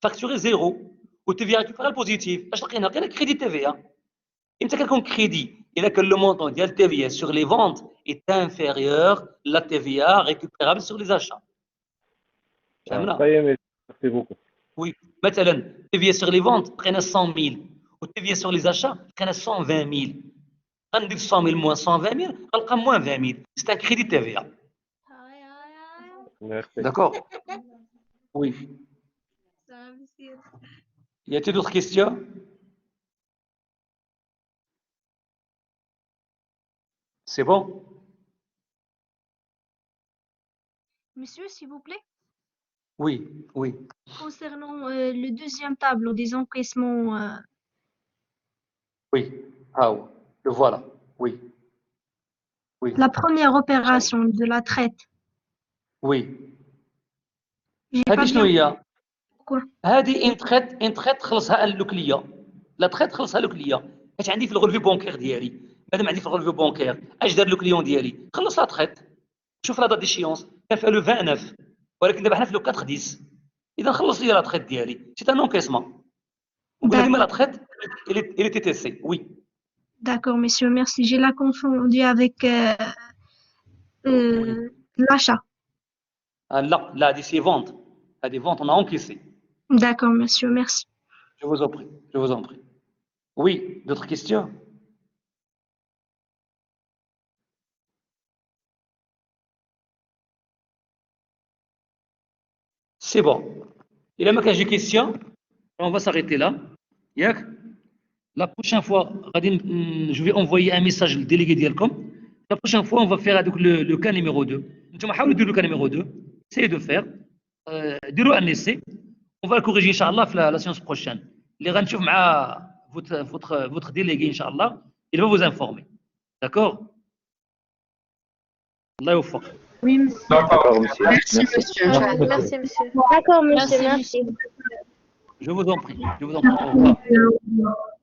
فاكتوري زيرو وتي في ا ريكوبيرابل بوزيتيف. اش لقينا؟ لقينا كريدي تي في ا. امتى كنكون كريدي؟ الا كان لو مونطون ديال تي في اس سور لي فونت est inférieur la TVA récupérable sur les achats. فهمنا؟ Merci beaucoup. Oui, مثلا TVA sur les ventes لقينا 100 000 و TVA sur les achats لقينا 120 000. غندير 100 000 moins 120 000 غنلقى moins 20 000. C'est un crédit TVA. Merci. D'accord? Oui. Y a-t-il d'autres questions? C'est bon? Monsieur, s'il vous plaît, Oui, oui. concernant le deuxième tableau des encaissements, Oui. Ah, le voilà. Oui. Oui, La première opération de la traite. oui. J'ai pas هذه شنو bien هي؟ quoi. هذه ان تريت خلصها اللوكليه. لا تريت خلصها لوكليه. حيت عندي في الغولفي بونكير ديالي، مادام عندي في الغولفي بونكير اش دار لو كليون ديالي؟ خلص لا تريت. شوف لا دات ديشيونس كان فيها لو 29 ولكن دابا حنا في لو 4 10. اذا خلص لي لا تريت ديالي سي ان انكيسمون. وقلنا ديما لا D'accord, تريت il était TTC. Oui. d'accord, monsieur, merci. J'ai la confondu avec Oui. l'achat. لا لا هذه سي فونت. هذه فونت on a encaissé. D'accord, monsieur, merci. Je vous en prie. Je vous en prie. Oui, d'autres questions? C'est bon. Il a ما كاينش des questions, on va s'arrêter là. ياك؟ La prochaine fois, je vais envoyer un message au délégué ديالكم. La prochaine fois, on va faire avec le cas numéro 2. نتوما حاولوا ديروا le cas numéro 2. Essayez de faire. ديروا un essai. On va le corriger Inch'Allah la séance prochaine. اللي غنشوف مع votre délégué Inch'Allah, il va vous informer. D'accord? الله يوفق. Oui, monsieur. D'accord, monsieur. Merci, monsieur. Merci, monsieur. D'accord, monsieur, Merci, merci. monsieur. Je vous en prie. Je vous en prie. Au revoir. Merci.